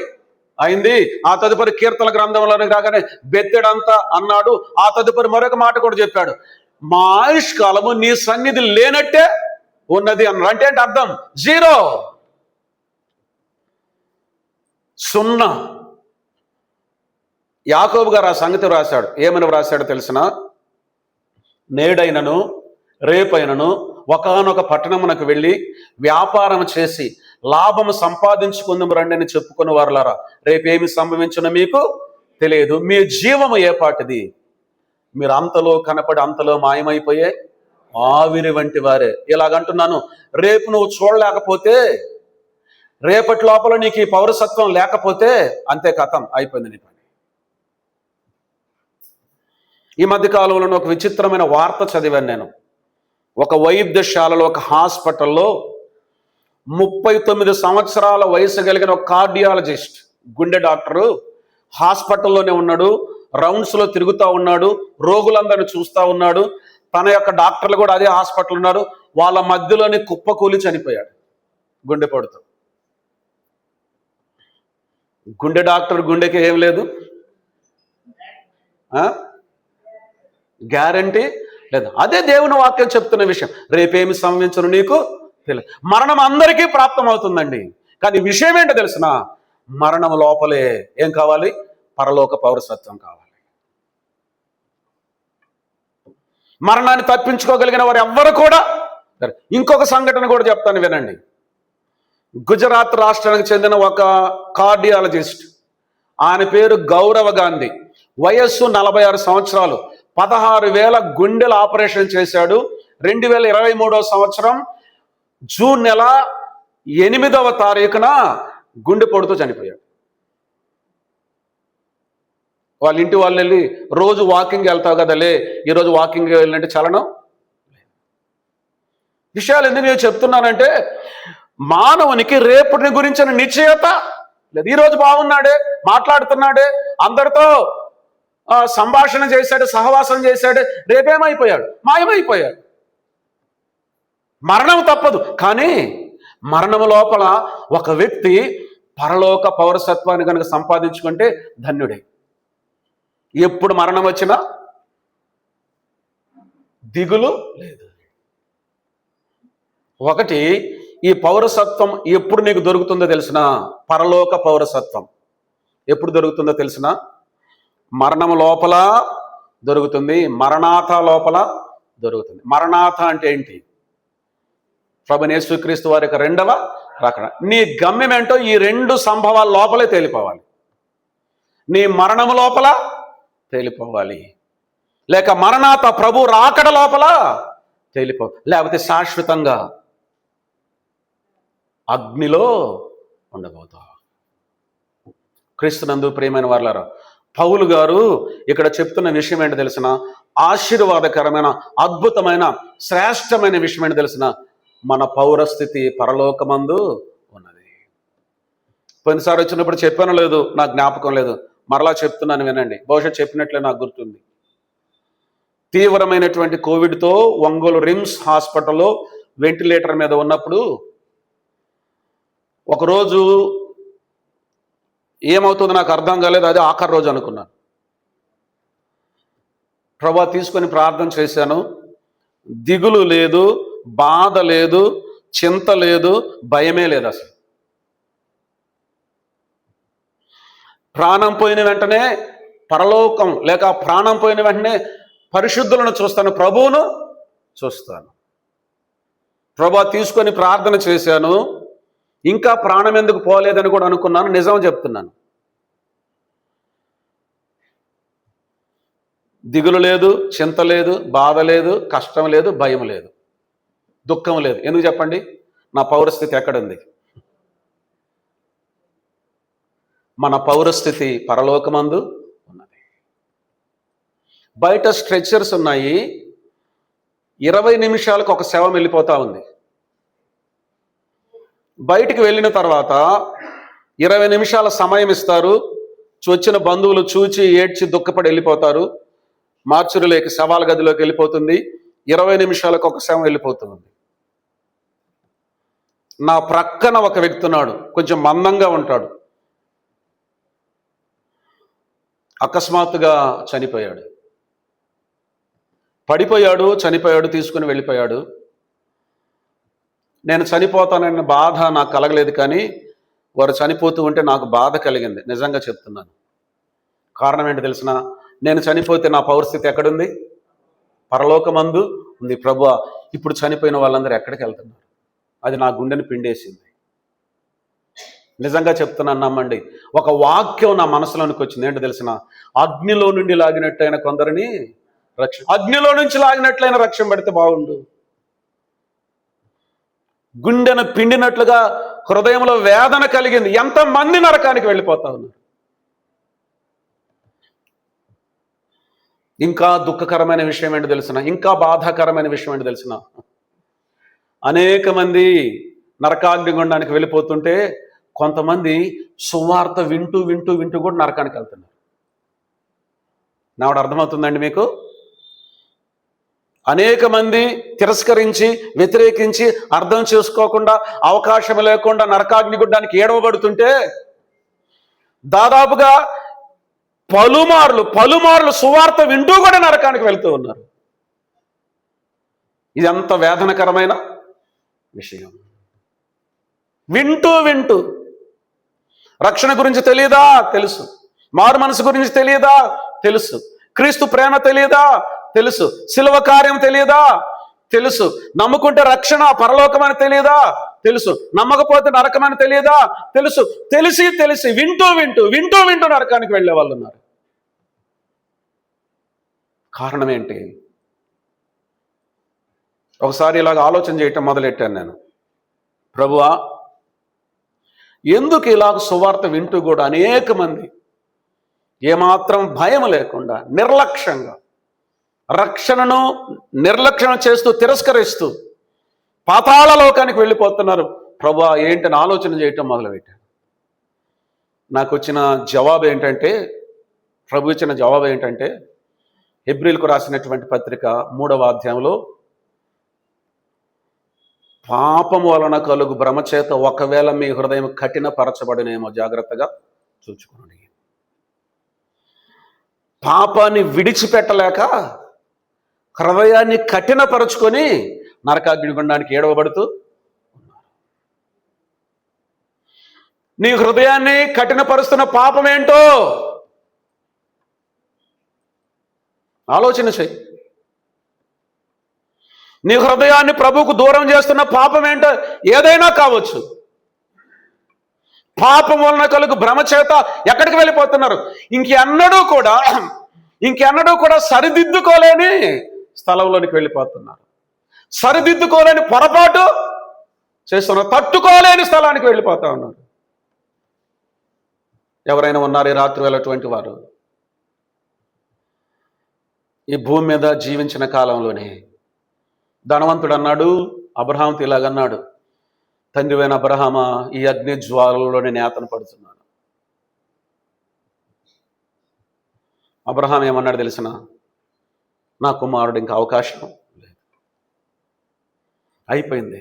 అయింది. ఆ తదుపరి కీర్తన గ్రంథంలోనే కాగానే బెత్తెడంతా అన్నాడు. ఆ తదుపరి మరొక మాట కూడా చెప్పాడు, మా ఆయుష్ కాలము నీ సన్నిధి లేనట్టే ఉన్నది అన్నాడు. అంటే ఏంటి అర్థం? 0, 0. యాకోబు గారు ఆ సంగతి వ్రాశాడు. ఏమని వ్రాశాడో తెలిసిన, నేడైనను రేపైనను ఒకానొక పట్టణమునకు వెళ్ళి వ్యాపారం చేసి లాభము సంపాదించుకుందాము రండి అని చెప్పుకుని వారులారా, రేపేమి సంభవించునో మీకు తెలియదు. మీ జీవము ఏపాటిది? మీరు అంతలో కనపడి అంతలో మాయమైపోయే ఆవిరి వంటి వారే. ఇలాగంటున్నాను, రేపు నువ్వు చూడలేకపోతే, రేపటి లోపల నీకు ఈ పౌరసత్వం లేకపోతే అంతే, కథం, అయిపోయింది నీ పని. ఈ మధ్య కాలంలో ఒక విచిత్రమైన వార్త చదివాను నేను. ఒక వైద్యశాలలో, ఒక హాస్పిటల్లో 39 సంవత్సరాల వయసు కలిగిన ఒక కార్డియాలజిస్ట్, గుండె డాక్టరు హాస్పిటల్లోనే ఉన్నాడు. రౌండ్స్లో తిరుగుతూ ఉన్నాడు, రోగులందరినీ చూస్తూ ఉన్నాడు. తన యొక్క డాక్టర్లు కూడా అదే హాస్పిటల్ ఉన్నారు. వాళ్ళ మధ్యలోని కుప్పకూలి చనిపోయాడు గుండెపోటుతో. గుండె డాక్టర్ గుండెకి ఏం లేదు, గ్యారంటీ లేదు. అదే దేవుని వాక్యం చెప్తున్న విషయం. రేపేమి సంభవించును నీకు తెలియదు. మరణం అందరికీ ప్రాప్తం అవుతుందండి. కానీ విషయం ఏంటో తెలిసిన, మరణం లోపలే ఏం కావాలి? పరలోక పౌరసత్వం కావాలి. మరణాన్ని తప్పించుకోగలిగిన వారు ఎవ్వరు కూడా. ఇంకొక సంఘటన కూడా చెప్తాను వినండి. గుజరాత్ రాష్ట్రానికి చెందిన ఒక కార్డియాలజిస్ట్, ఆయన పేరు గౌరవ గాంధీ. వయస్సు 46 సంవత్సరాలు. 16,000 గుండెల ఆపరేషన్ చేశాడు. 2023వ సంవత్సరం జూన్ నెల 8వ తారీఖున గుండెపోటుతో చనిపోయాడు. వాళ్ళ ఇంటి వాళ్ళు వెళ్ళి, రోజు వాకింగ్ వెళ్తావు కదలే, ఈరోజు వాకింగ్ వెళ్ళినట్టు చలనం. విషయాలు ఎందుకు నేను చెప్తున్నానంటే, మానవునికి రేపటిని గురించిన నిశ్చయత లేదు. ఈరోజు బాగున్నాడే, మాట్లాడుతున్నాడే, అందరితో సంభాషణ చేశాడు, సహవాసం చేశాడు, రేపేమైపోయాడు? మాయమైపోయాడు. మరణం తప్పదు. కానీ మరణం లోపల ఒక వ్యక్తి పరలోక పౌరసత్వాన్ని కనుక సంపాదించుకుంటే ధన్యుడే. ఎప్పుడు మరణం వచ్చినా దిగులు లేదు. ఒకటి, ఈ పౌరసత్వం ఎప్పుడు నీకు దొరుకుతుందో తెలిసిన, పరలోక పౌరసత్వం ఎప్పుడు దొరుకుతుందో తెలిసిన, మరణం లోపల దొరుకుతుంది, మరణాథ లోపల దొరుకుతుంది. మరణాథ అంటే ఏంటి? ప్రభువైన యేసుక్రీస్తు వారి యొక్క 2వ రాకడ. నీ గమ్యం ఏంటో ఈ 2 సంభవాల లోపలే తేలిపోవాలి. నీ మరణము లోపల తేలిపోవాలి, లేక మరణాథ ప్రభు రాకడ లోపల లేకపోతే శాశ్వతంగా అగ్నిలో ఉండబోతావు. క్రీస్తునందు ప్రియమైన వారలారా, పౌలు గారు ఇక్కడ చెప్తున్న విషయం ఏంటో తెలిసిన, ఆశీర్వాదకరమైన, అద్భుతమైన, శ్రేష్టమైన విషయం ఏంటో తెలిసిన, మన పౌరస్థితి పరలోకమందు ఉన్నది. పోయినసారి వచ్చినప్పుడు చెప్పానో లేదు నాకు జ్ఞాపకం లేదు, మరలా చెప్తున్నాను వినండి. బహుశా చెప్పినట్లే నాకు గుర్తుంది. తీవ్రమైనటువంటి కోవిడ్తో ఒంగోలు రిమ్స్ హాస్పిటల్లో వెంటిలేటర్ మీద ఉన్నప్పుడు ఒకరోజు ఏమవుతుందో నాకు అర్థం కాలేదు. అదే ఆఖరి రోజు అనుకున్నాను. ప్రభువా తీసుకొని ప్రార్థన చేశాను. దిగులు లేదు, బాధ లేదు, చింత లేదు, భయమే లేదు. అసలు ప్రాణం పోయిన వెంటనే పరలోకం, లేక ప్రాణం పోయిన వెంటనే పరిశుద్ధులను చూస్తాను, ప్రభువును చూస్తాను. ప్రభువా తీసుకొని ప్రార్థన చేశాను. ఇంకా ప్రాణం ఎందుకు పోలేదని కూడా అనుకున్నాను. నిజం చెప్తున్నాను. దిగులు లేదు, చింత లేదు, బాధ లేదు, కష్టం లేదు, భయం లేదు, దుఃఖం లేదు. ఎందుకు చెప్పండి? నా పౌరస్థితి ఎక్కడుంది? మన పౌరస్థితి పరలోకమందు ఉన్నది. బయట స్ట్రెచర్స్ ఉన్నాయి. 20 నిమిషాలకు ఒక శవం వెళ్ళిపోతా ఉంది. బయటికి వెళ్ళిన తర్వాత 20 నిమిషాల సమయం ఇస్తారు. వచ్చిన బంధువులు చూచి ఏడ్చి దుఃఖపడి వెళ్ళిపోతారు. మార్చురులోకి శవాల గదిలోకి వెళ్ళిపోతుంది. 20 నిమిషాలకు ఒక శవం వెళ్ళిపోతుంది. నా ప్రక్కన ఒక వ్యక్తి ఉన్నాడు, కొంచెం మందంగా ఉంటాడు. అకస్మాత్తుగా చనిపోయాడు. చనిపోయాడు, తీసుకుని వెళ్ళిపోయాడు. నేను చనిపోతానన్న బాధ నాకు కలగలేదు, కానీ వారు చనిపోతూ ఉంటే నాకు బాధ కలిగింది. నిజంగా చెప్తున్నాను. కారణం ఏంటి తెలిసిన? నేను చనిపోతే నా పరిస్థితి ఎక్కడుంది? పరలోకమందు ఉంది. ప్రభువా, ఇప్పుడు చనిపోయిన వాళ్ళందరూ ఎక్కడికి వెళ్తున్నారు? అది నా గుండెని పిండేసింది. నిజంగా చెప్తున్నాను, నమ్మండి. ఒక వాక్యం నా మనసులోనికి వచ్చింది. ఏంటో తెలిసిన? అగ్నిలో నుండి లాగినట్లయిన కొందరిని అగ్నిలో నుంచి లాగినట్లయిన రక్షణ పెడితే బాగుండు. గుండెను పిండినట్లుగా హృదయంలో వేదన కలిగింది. ఎంతమంది నరకానికి వెళ్ళిపోతా ఉన్నారు. ఇంకా దుఃఖకరమైన విషయం ఏంటో తెలిసిన? ఇంకా బాధాకరమైన విషయం ఏంటో తెలిసిన? అనేక మంది నరకాగ్ని గుండానికి వెళ్ళిపోతుంటే కొంతమంది సువార్త వింటూ వింటూ వింటూ కూడా నరకానికి వెళ్తున్నారు. నావిడ అర్థమవుతుందండి మీకు? అనేక మంది తిరస్కరించి, వ్యతిరేకించి, అర్థం చేసుకోకుండా, అవకాశం లేకుండా నరకాగ్ని గుడ్డానికి ఏడవబడుతుంటే దాదాపుగా పలుమార్లు సువార్త వింటూ కూడా నరకానికి వెళ్తూ ఉన్నారు. ఇది ఎంత వేదనకరమైన విషయం. వింటూ రక్షణ గురించి తెలియదా? తెలుసు. మారు మనసు గురించి తెలియదా? తెలుసు. క్రీస్తు ప్రేమ తెలియదా? తెలుసు. శిలువ కార్యం తెలియదా? తెలుసు. నమ్ముకుంటే రక్షణ పరలోకం అని తెలియదా? తెలుసు. నమ్మకపోతే నరకం అని తెలియదా? తెలుసు. తెలిసి వింటూ నరకానికి వెళ్ళే వాళ్ళు ఉన్నారు. కారణం ఏంటి? ఒకసారి ఇలాగ ఆలోచన చేయటం మొదలెట్టాను నేను. ప్రభువా, ఎందుకు ఇలాగ సువార్త వింటూ కూడా అనేక మంది ఏమాత్రం భయం లేకుండా నిర్లక్ష్యంగా రక్షణను నిర్లక్ష్యం చేస్తూ, తిరస్కరిస్తూ పాతాళ లోకానికి వెళ్ళిపోతున్నారు? ప్రభువా, ఏంటని ఆలోచన చేయటం మొదలుపెట్టాను. నాకు వచ్చిన జవాబు ఏంటంటే, ప్రభు ఇచ్చిన జవాబు ఏంటంటే, హెబ్రీలకు రాసినటువంటి పత్రిక 3వ అధ్యాయంలో, పాపము వలన కలుగు భ్రమచేత ఒకవేళ మీ హృదయం కఠినపరచబడినేమో జాగ్రత్తగా చూచుకోండి. పాపాన్ని విడిచిపెట్టలేక హృదయాన్ని కఠినపరుచుకొని నరకాగ్ని గుండానికి ఏడవబడుతూ ఉన్నారు. నీ హృదయాన్ని కఠినపరుస్తున్న పాపం ఏంటో ఆలోచన చెయ్యి. నీ హృదయాన్ని ప్రభువుకు దూరం చేస్తున్న పాపం ఏంటో ఏదైనా కావచ్చు. పాపం వలన కలుగు భ్రమచేత ఎక్కడికి వెళ్ళిపోతున్నారు? ఇంకెన్నడూ కూడా సరిదిద్దుకోలేని స్థలంలోనికి వెళ్ళిపోతున్నారు. సరిదిద్దుకోలేని పొరపాటు చేస్తున్నారు. తట్టుకోలేని స్థలానికి వెళ్ళిపోతా ఉన్నారు. ఎవరైనా ఉన్నారు ఈ రాత్రి వెళ్ళటువంటి వారు? ఈ భూమి మీద జీవించిన కాలంలోనే ధనవంతుడు అన్నాడు, అబ్రహాంతో ఇలాగన్నాడు, తండ్రివైన అబ్రహామా, ఈ అగ్ని జ్వాలలోనే నేతను పడుతున్నాను. అబ్రహాం ఏమన్నాడు తెలిసిన? నా కుమారుడు ఇంకా అవకాశం లేదు, అయిపోయింది.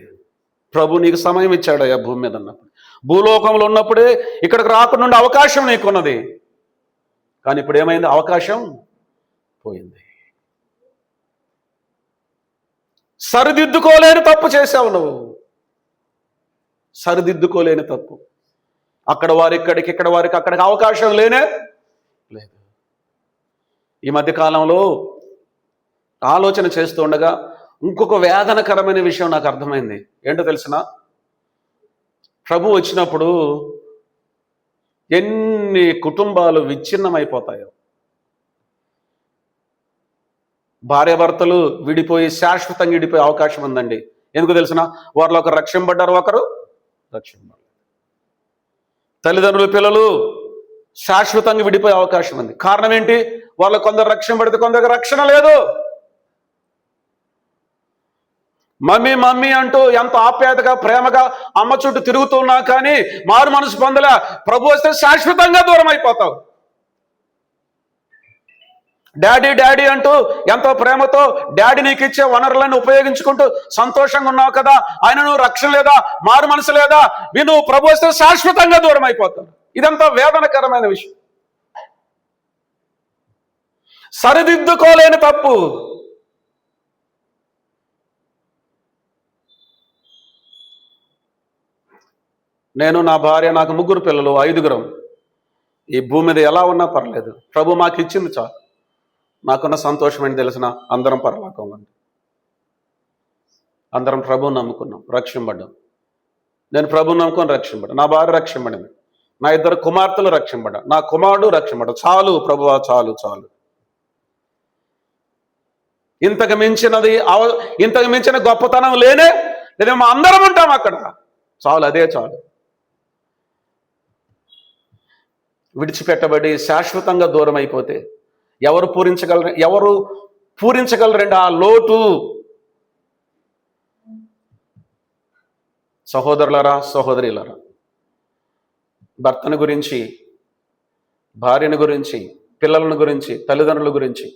ప్రభు నీకు సమయం ఇచ్చాడు అయ్యా భూమి మీద ఉన్నప్పుడు, భూలోకంలో ఉన్నప్పుడే ఇక్కడికి రాకుండా అవకాశం నీకున్నది. కానీ ఇప్పుడు ఏమైంది? అవకాశం పోయింది. సరిదిద్దుకోలేని తప్పు చేశావు నువ్వు. సరిదిద్దుకోలేని తప్పు. అక్కడ వారు ఇక్కడికి, ఇక్కడ వారికి అక్కడికి అవకాశం లేనే లేదు. ఈ మధ్యకాలంలో ఆలోచన చేస్తూ ఉండగా ఇంకొక వేదనకరమైన విషయం నాకు అర్థమైంది. ఏంటో తెలిసిన? ప్రభు వచ్చినప్పుడు ఎన్ని కుటుంబాలు విచ్ఛిన్నమైపోతాయో. భార్యాభర్తలు విడిపోయి శాశ్వతంగా విడిపోయే అవకాశం ఉందండి. ఎందుకు తెలిసిన? వారిలో ఒకరు రక్షింపడ్డారు, ఒకరు రక్షింపబడ్డారు. తల్లిదండ్రులు, పిల్లలు శాశ్వతంగా విడిపోయే అవకాశం ఉంది. కారణం ఏంటి? వాళ్ళు కొందరు రక్షింపడితే కొందరికి రక్షణ లేదు. మమ్మీ మమ్మీ అంటూ ఎంత ఆప్యాయతగా ప్రేమగా అమ్మ చుట్టూ తిరుగుతున్నా కానీ మారు మనసు పొందలే. ప్రభు వస్తే శాశ్వతంగా దూరం అయిపోతావు. డాడీ డాడీ అంటూ ఎంతో ప్రేమతో డాడీ నీకు ఇచ్చే వనరులను ఉపయోగించుకుంటూ సంతోషంగా ఉన్నావు కదా, ఆయన నువ్వు రక్షణ లేదా, మారు మనసు లేదా, నువ్వు ప్రభు వస్తే శాశ్వతంగా దూరం అయిపోతావు. ఇదంతా వేదనకరమైన విషయం, సరిదిద్దుకోలేని తప్పు. నేను, నా భార్య, నాకు 3 పిల్లలు, 5గురం. ఈ భూమి మీద ఎలా ఉన్నా పర్లేదు, ప్రభు మాకు ఇచ్చింది చాలు. నాకున్న సంతోషం ఏంటి తెలిసిన, అందరం పరలోకంలో ఉంది. అందరం ప్రభువుని నమ్ముకున్నాం, రక్షింపడ్డాం. నేను ప్రభువుని నమ్ముకొని రక్షింపడ్డా, నా భార్య రక్షింపడింది, నా 2 కుమార్తెలు రక్షింపడ్డా, నా కుమారుడు రక్షింపడ్డా. చాలు ప్రభువా, చాలు చాలు. ఇంతకు మించిన గొప్పతనం లేనే లేదేమో. అందరం ఉంటాం అక్కడ, చాలు, అదే చాలు. విడిచిపెట్టబడి శాశ్వతంగా దూరం అయిపోతే ఎవరు పూరించగలరండి ఆ లోటు? సహోదరులారా, సహోదరులారా, భర్తను గురించి, భార్యను గురించి, పిల్లలను గురించి, తల్లిదండ్రుల గురించి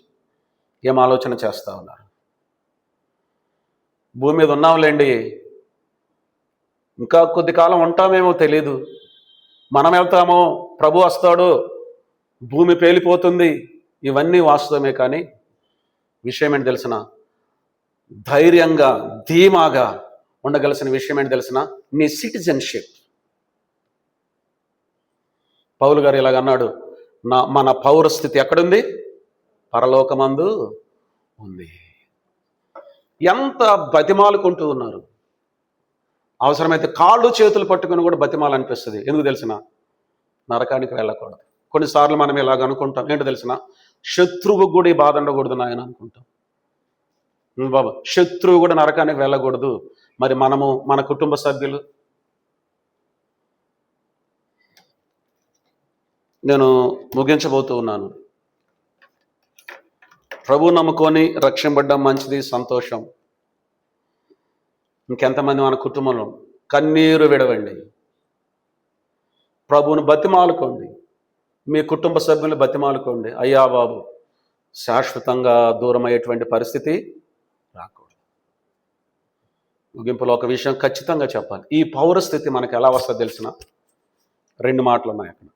ఏం ఆలోచన చేస్తా ఉన్నారు? భూమి మీద ఉన్నాంలేండి, ఇంకా కొద్ది కాలం ఉంటామేమో తెలీదు, మనం వెళ్తామో, ప్రభు వస్తాడు, భూమి పేలిపోతుంది, ఇవన్నీ వాస్తవమే. కానీ విషయం ఏంటి తెలిసిన, ధైర్యంగా ధీమాగా ఉండగలిసిన విషయం ఏంటి తెలిసిన, నీ సిటిజన్షిప్. పౌలు గారు ఇలాగన్నాడు, మన పౌరస్థితి ఎక్కడుంది? పరలోకమందు ఉంది. ఎంత బతిమాలుకుంటూ ఉన్నారు. అవసరమైతే కాళ్ళు చేతులు పట్టుకుని కూడా బతిమాలు అనిపిస్తుంది. ఎందుకు తెలిసిన, నరకానికి వెళ్ళకూడదు. కొన్నిసార్లు మనం ఇలాగ అనుకుంటాం, ఏంటో తెలిసిన, శత్రువు కూడా ఈ బాధ ఉండకూడదు నాయన అనుకుంటాం. బాబా, శత్రువు కూడా నరకానికి వెళ్ళకూడదు, మరి మనము, మన కుటుంబ సభ్యులు? నేను ముగించబోతూ ఉన్నాను. ప్రభు నమ్ముకొని రక్షింపడ్డం మంచిది, సంతోషం. ఇంకెంతమంది మన కుటుంబంలో కన్నీరు విడవండి, ప్రభువును బతిమాలుకోండి, మీ కుటుంబ సభ్యులు బతిమాలుకోండి. అయ్యా బాబు, శాశ్వతంగా దూరం అయ్యేటువంటి పరిస్థితి రాకూడదు. ముగింపులో ఒక విషయం ఖచ్చితంగా చెప్పాలి. ఈ పౌరస్థితి మనకు ఎలా వస్తుందో తెలిసిన 2 మాటలు ఉన్నాయి అక్కడ.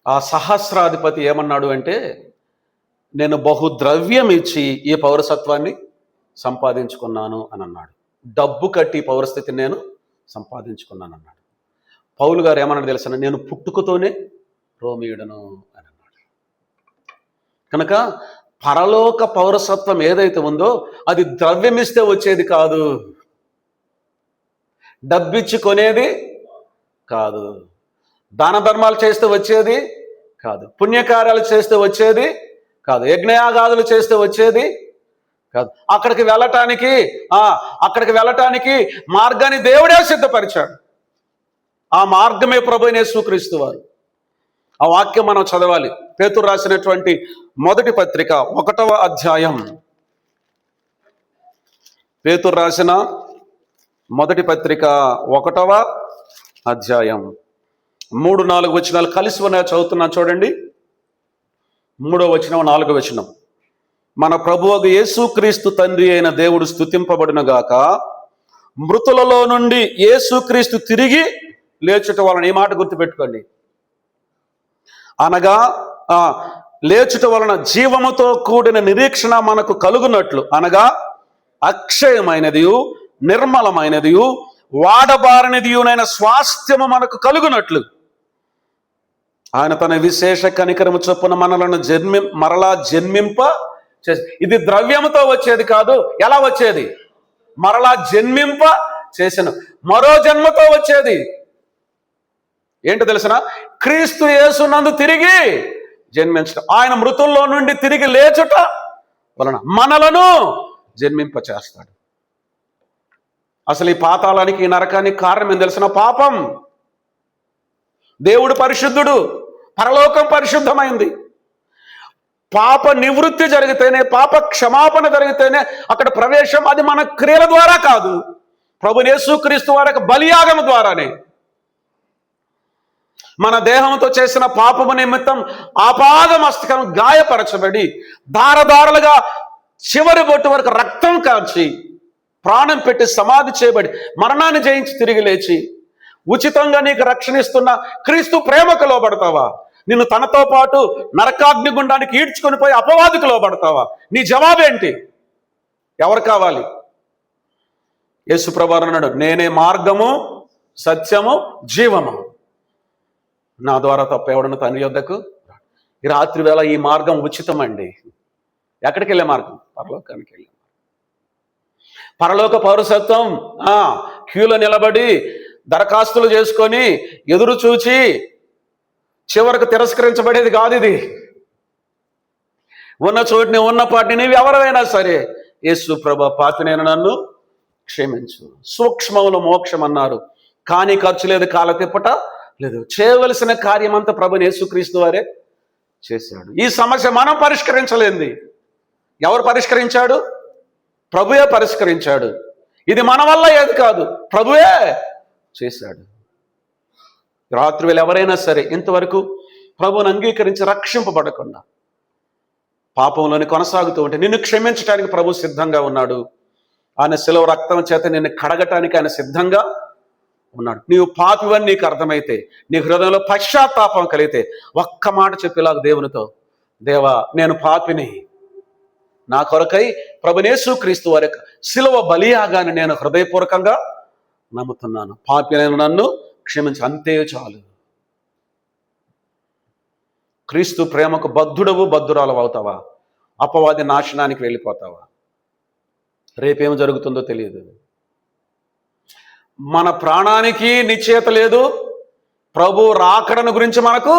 ఆ సహస్రాధిపతి ఏమన్నాడు అంటే, నేను బహుద్రవ్యం ఇచ్చి ఈ పౌరసత్వాన్ని సంపాదించుకున్నాను అని అన్నాడు. డబ్బు కట్టి పౌరస్థితిని నేను సంపాదించుకున్నాను అన్నాడు. పౌలు గారు ఏమన్నాడు తెలుసా, నేను పుట్టుకతోనే రోమియుడను అని అన్నాడు. కనుక పరలోక పౌరసత్వం ఏదైతే ఉందో అది ద్రవ్యమిస్తే వచ్చేది కాదు, డబ్బిచ్చి కొనేది కాదు, దాన ధర్మాలు చేస్తే వచ్చేది కాదు, పుణ్యకార్యాలు చేస్తే వచ్చేది కాదు, యజ్ఞయాగాదులు చేస్తే వచ్చేది కాదు. అక్కడికి వెళ్ళటానికి మార్గాన్ని దేవుడే సిద్ధపరిచాడు. ఆ మార్గమే ప్రభువైన యేసుక్రీస్తు వారు. ఆ వాక్యం మనం చదవాలి. పేతురు రాసినటువంటి మొదటి పత్రిక 1వ అధ్యాయం. పేతురు రాసిన మొదటి పత్రిక 1వ అధ్యాయం 3-4 వచనాలు కలిసి ఉన్నాయి, చదువుతున్నా చూడండి. 3వ వచనం, 4వ వచనం. మన ప్రభువగు యేసుక్రీస్తు తండ్రి అయిన దేవుడు స్తుతింపబడునుగాక. మృతులలో నుండి యేసుక్రీస్తు తిరిగి లేచుట వలన, ఈ మాట గుర్తుపెట్టుకోండి, అనగా లేచుట వలన జీవముతో కూడిన నిరీక్షణ మనకు కలుగునట్లు, అనగా అక్షయమైనదియు నిర్మలమైనదియు వాడబారనిదియునైన స్వాస్థ్యము మనకు కలుగునట్లు ఆయన తన విశేష కనికరము చొప్పున మనలను మరలా జన్మింప చేసి. ఇది ద్రవ్యముతో వచ్చేది కాదు. ఎలా వచ్చేది? మరలా జన్మింప చేసిన మరో జన్మతో వచ్చేది. ఏంటో తెలిసిన, క్రీస్తు యేసునందు తిరిగి జన్మించడం, ఆయన మృతుల్లో నుండి తిరిగి లేచుట వలన మనలను జన్మింప చేస్తాడు. అసలు ఈ పాతాళానికి, ఈ నరకానికి కారణం ఏం తెలిసిన? పాపం. దేవుడు పరిశుద్ధుడు, పరలోకం పరిశుద్ధమైంది. పాప నివృత్తి జరిగితేనే, పాప క్షమాపణ జరిగితేనే అక్కడ ప్రవేశం. అది మన క్రియల ద్వారా కాదు, ప్రభువైన యేసుక్రీస్తు వారి యొక్క బలియాగం ద్వారానే. మన దేహంతో చేసిన పాపము నిమిత్తం ఆపాద మస్తకం గాయపరచబడి దారదారులుగా చివరి బొట్టు వరకు రక్తం కాల్చి ప్రాణం పెట్టి సమాధి చేయబడి మరణాన్ని జయించి తిరిగి లేచి ఉచితంగా నీకు రక్షణ ఇస్తున్న క్రీస్తు ప్రేమకు లోబడతావా? నిన్ను తనతో పాటు నరకాగ్ని గుండానికి ఈడ్చుకొని పోయి అపవాదికి లోబడతావా? నీ జవాబేంటి? ఎవరు కావాలి? యేసుప్రభు అన్నాడు, నేనే మార్గము, సత్యము, జీవము. నా ద్వారా తప్ప ఎవడన్నా తండ్రి యొద్దకు. ఈ రాత్రి వేళ ఈ మార్గం ఉచితమండి. ఎక్కడికి వెళ్ళే మార్గం? పరలోకానికి వెళ్ళే. పరలోక పౌరసత్వం క్యూలో నిలబడి దరఖాస్తులు చేసుకొని ఎదురు చూచి చివరకు తిరస్కరించబడేది కాదు ఇది. ఉన్న చోటుని ఉన్న పాటిని నీవు ఎవరైనా సరే, యేసు ప్రభు పాపినైన నన్ను క్షమించు. సూక్ష్మములు మోక్షం అన్నారు, కానీ ఖర్చు లేదు, కాల తిప్పట లేదు. చేయవలసిన కార్యం అంతా ప్రభుని యేసుక్రీస్తు వారే చేశాడు. ఈ సమస్య మనం పరిష్కరించలేంది. ఎవరు పరిష్కరించాడు? ప్రభువే పరిష్కరించాడు. ఇది మన వల్ల ఏది కాదు, ప్రభువే చేశాడు. రాత్రి వేళ ఎవరైనా సరే ఇంతవరకు ప్రభువుని అంగీకరించి రక్షింపబడకుండా పాపంలోని కొనసాగుతూ ఉంటే నిన్ను క్షమించడానికి ప్రభు సిద్ధంగా ఉన్నాడు. ఆయన శిలువ రక్తం చేత నిన్ను కడగటానికి ఆయన సిద్ధంగా ఉన్నాడు. నీవు పాపివని నీకు అర్థమైతే, నీ హృదయంలో పశ్చాత్తాపం కలిగితే ఒక్క మాట చెప్పేలాగా దేవునితో, దేవా నేను పాపిని, నా కొరకై ప్రభువైన యేసుక్రీస్తు వారి యొక్క శిలువ బలియాగాన్ని నేను హృదయపూర్వకంగా నమ్ముతున్నాను, పాపినైన నన్ను క్షమించి, అంతే చాలు. క్రీస్తు ప్రేమకు బద్ధుడవు, బద్ధురాలు అవుతావా? అపవాది నాశనానికి వెళ్ళిపోతావా? రేపేం జరుగుతుందో తెలియదు. మన ప్రాణానికి నిశ్చయత లేదు, ప్రభు రాకడను గురించి మనకు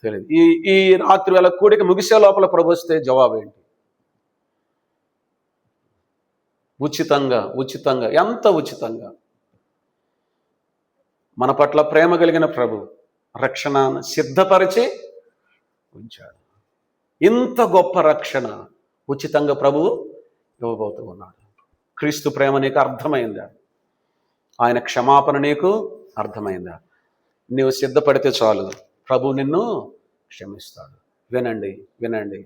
తెలియదు. ఈ రాత్రి వేళ కూడిక ముగిసే లోపల ప్రభు వస్తే జవాబు ఏంటి? ఉచితంగా ఎంత ఉచితంగా మన పట్ల ప్రేమ కలిగిన ప్రభు రక్షణను సిద్ధపరిచి ఉంచాడు. ఇంత గొప్ప రక్షణ ఉచితంగా ప్రభువు ఇవ్వబోతూ ఉన్నాడు. క్రీస్తు ప్రేమ నీకు అర్థమైందా? ఆయన క్షమాపణ నీకు అర్థమైందా? నీవు సిద్ధపడితే చాలు, ప్రభు నిన్ను క్షమిస్తాడు. వినండి,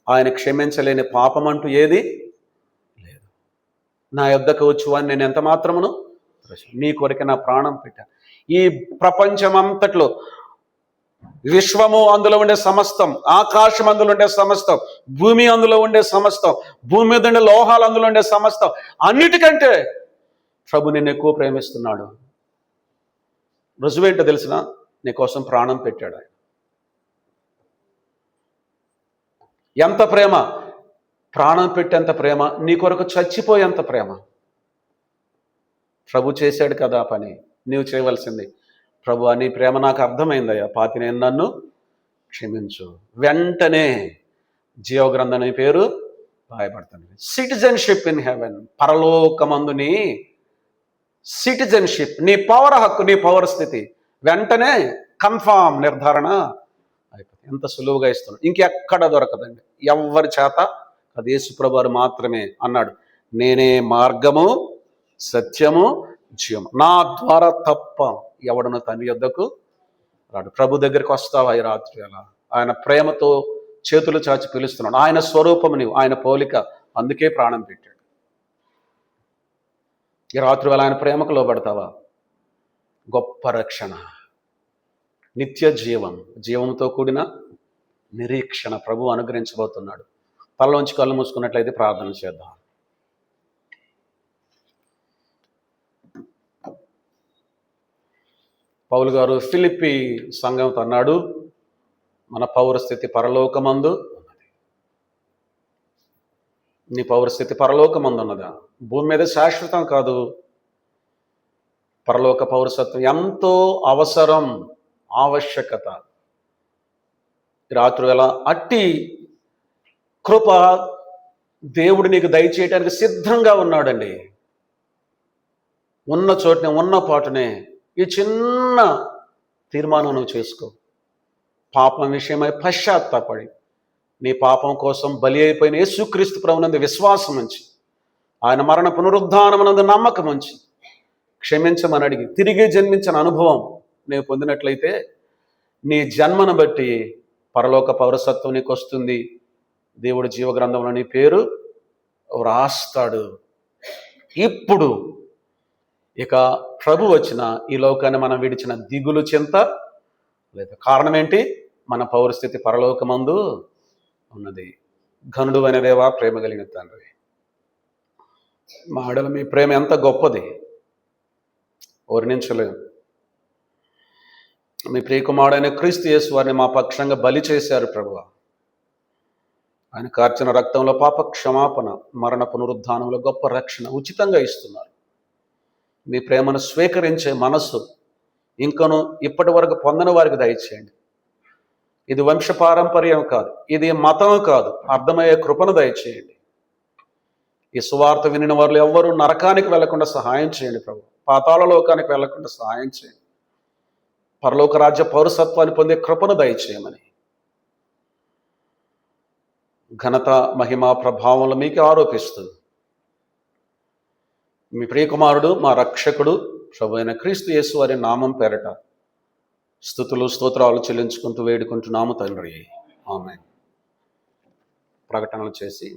ఆయన క్షమించలేని పాపం అంటూ ఏది లేదు. నా యొద్దకు వచ్చువాని నేను ఎంత మాత్రమును నీ కొరకు నా ప్రాణం పెట్టాను. ఈ ప్రపంచమంతట్లో, విశ్వము అందులో ఉండే సమస్తం, ఆకాశం అందులో ఉండే సమస్తం, భూమి అందులో ఉండే సమస్తం, భూమి మీద ఉండే లోహాలు అందులో ఉండే సమస్తం, అన్నిటికంటే ప్రభు నిన్ను ఎక్కువ ప్రేమిస్తున్నాడు. రుజువేంటో తెలిసిన? నీకోసం ప్రాణం పెట్టాడు ఆయన. ఎంత ప్రేమ! ప్రాణం పెట్టేంత ప్రేమ, నీ కొరకు చచ్చిపోయేంత ప్రేమ. ప్రభు చేశాడు కదా పని, నీవు చేయవలసింది, ప్రభు నీ ప్రేమ నాకు అర్థమైందయ్యా, పాపిని నన్ను క్షమించు. వెంటనే జీవగ్రంథం అనే పేరు రాయబడుతుంది. సిటిజన్షిప్ ఇన్ హెవెన్, పరలోకమందుని సిటిజన్షిప్, నీ పౌర హక్కు, నీ పౌర స్థితి వెంటనే కన్ఫామ్, నిర్ధారణ అయిపోతుంది. ఎంత సులువుగా ఇస్తున్నాడు, ఇంకెక్కడ దొరకదండి ఎవరి చేత. అది యేసుప్రభు వారు మాత్రమే అన్నాడు, నేనే మార్గము, సత్యము, జీవము, నా ద్వారా తప్ప ఎవడను తండ్రి యొద్దకు రాడు. ప్రభు దగ్గరికి వస్తావా ఈ రాత్రి? అలా ఆయన ప్రేమతో చేతులు చాచి పిలుస్తున్నాడు. ఆయన స్వరూపము నీవు, ఆయన పోలిక, అందుకే ప్రాణం పెట్టాడు. ఈ రాత్రి వేళ ఆయన ప్రేమకు లోబడతావా? గొప్ప రక్షణ, నిత్య జీవంతో కూడిన నిరీక్షణ ప్రభు అనుగ్రహించబోతున్నాడు. తలలోంచి కళ్ళు మూసుకున్నట్లయితే ప్రార్థన చేద్దాం. పౌలు గారు ఫిలిప్పీ సంఘంతో అన్నాడు, మన పౌరస్థితి పరలోకమందు ఉన్నది. నీ పౌరస్థితి పరలోకమందు ఉన్నదా? భూమి మీద శాశ్వతం కాదు. పరలోక పౌరసత్వం ఎంతో అవసరం, ఆవశ్యకత. రాత్రి వేళ అట్టి కృప దేవుడు నీకు దయచేయడానికి సిద్ధంగా ఉన్నాడండి. ఉన్న చోటనే, ఉన్న పాటునే ఈ చిన్న తీర్మానం నువ్వు చేసుకో. పాపం విషయమై పశ్చాత్తాపడి నీ పాపం కోసం బలి అయిపోయిన యేసుక్రీస్తు ప్రభునందు విశ్వాసం ఉంచి, ఆయన మరణ పునరుద్ధానమునందు నమ్మకం ఉంచి క్షమించమని అడిగి తిరిగి జన్మించిన అనుభవం నీవు పొందినట్లయితే నీ జన్మను బట్టి పరలోక పౌరసత్వం నీకు వస్తుంది. దేవుడు జీవగ్రంథంలో నీ పేరు వ్రాస్తాడు. ఇప్పుడు ఇక ప్రభు వచ్చిన ఈ లోకాన్ని మనం విడిచిన దిగులు చింత లేదు. కారణం ఏంటి? మన పౌరస్థితి పరలోకమందు ఉన్నది. ఘనుడు అనే దేవా, ప్రేమ కలిగిన తండ్రి, మా ఆడల మీ ప్రేమ ఎంత గొప్పది, వర్ణించలేము. మీ ప్రియకుమారుడైన క్రీస్తు యేసు వారిని మా పక్షంగా బలి చేశారు ప్రభువా. ఆయన కార్చిన రక్తంలో పాప క్షమాపణ, మరణ పునరుద్ధానంలో గొప్ప రక్షణ ఉచితంగా ఇస్తున్నారు. మీ ప్రేమను స్వీకరించే మనస్సు ఇంకను ఇప్పటి వరకు పొందని వారికి దయచేయండి. ఇది వంశపారంపర్యం కాదు, ఇది మతం కాదు, అర్థమయ్యే కృపను దయచేయండి. ఈ సువార్త వినిన వారు ఎవ్వరూ నరకానికి వెళ్లకుండా సహాయం చేయండి ప్రభు. పాతాళ లోకానికి వెళ్లకుండా సహాయం చేయండి. పరలోక రాజ్య పౌరసత్వాన్ని పొందే కృపను దయచేయమని ఘనత, మహిమ, ప్రభావంలో మీకు ఆరోపిస్తూ మీ ప్రియకుమారుడు, మా రక్షకుడు ప్రభు అయిన క్రీస్తు యేసు వారి నామం పేరట స్తుతులు స్తోత్రాలు చెల్లించుకుంటూ వేడుకుంటున్నాము తండ్రి. ఆమేన్. ప్రకటనలు చేసి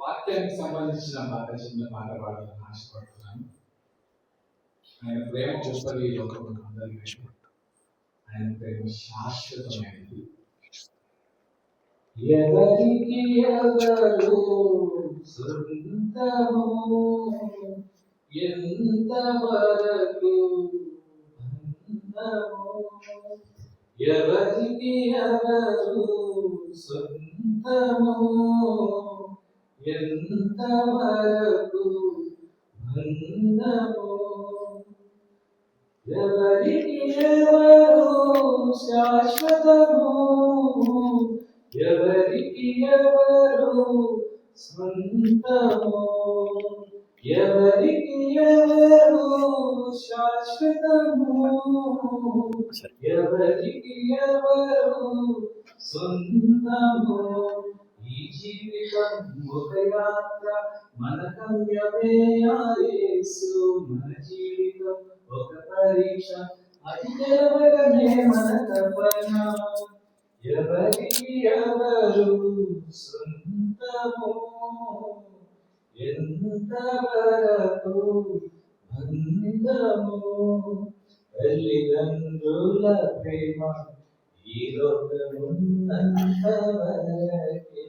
వాక్యానికి సంబంధించిన చిన్న పాట పాడాలని ఆశపడుతున్నాను. ఆయన ప్రేమ గొప్పది, లోకమును అందరికీ. ఆయన ప్రేమ శాశ్వతమైనది. ఎవరికి ఎవరు సొంతము, ఎంతవరకు బంధము, ఎవరికి ఎవరు సొంతము, ఎంతవరకు బంధము, ఎవరికి ఎవరు శాశ్వతము, ఎవరికి ఎవరు సొంతము, ఎవరికి ఎవరు శాశ్వతము, ఎవరికి ఎవరు సొంతము. ఈ జీవితం ఒక యాత్ర, మన గమ్యమే యేసు. మన జీవితం ఒక పరీక్ష, అది తెలవడమే మన తపన. ఎవరికి ఎవరు సొంతము, ఎంతవరకు బంధము, తల్లిదండ్రుల ప్రేమ ఈ లోకమున్నంత వరకే,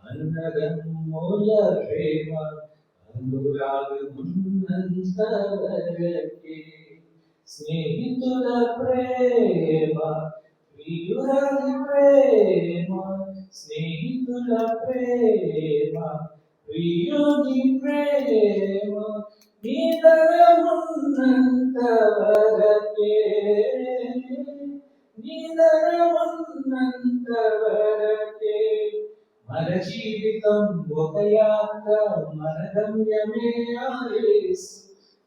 అన్నదమ్ముల ప్రేమ అనురాగమున్నంత వరకే, స్నేహితుల ప్రేమ, ప్రియురాలి ప్రేమ, స్నేహితుల ప్రేమ, ప్రియుని ప్రేమ నిదరమున్నంత వరకే, నిదరమున్నంత వరకే. మన జీవితం ఒక యాత్ర, మన గమ్యమే యేసు.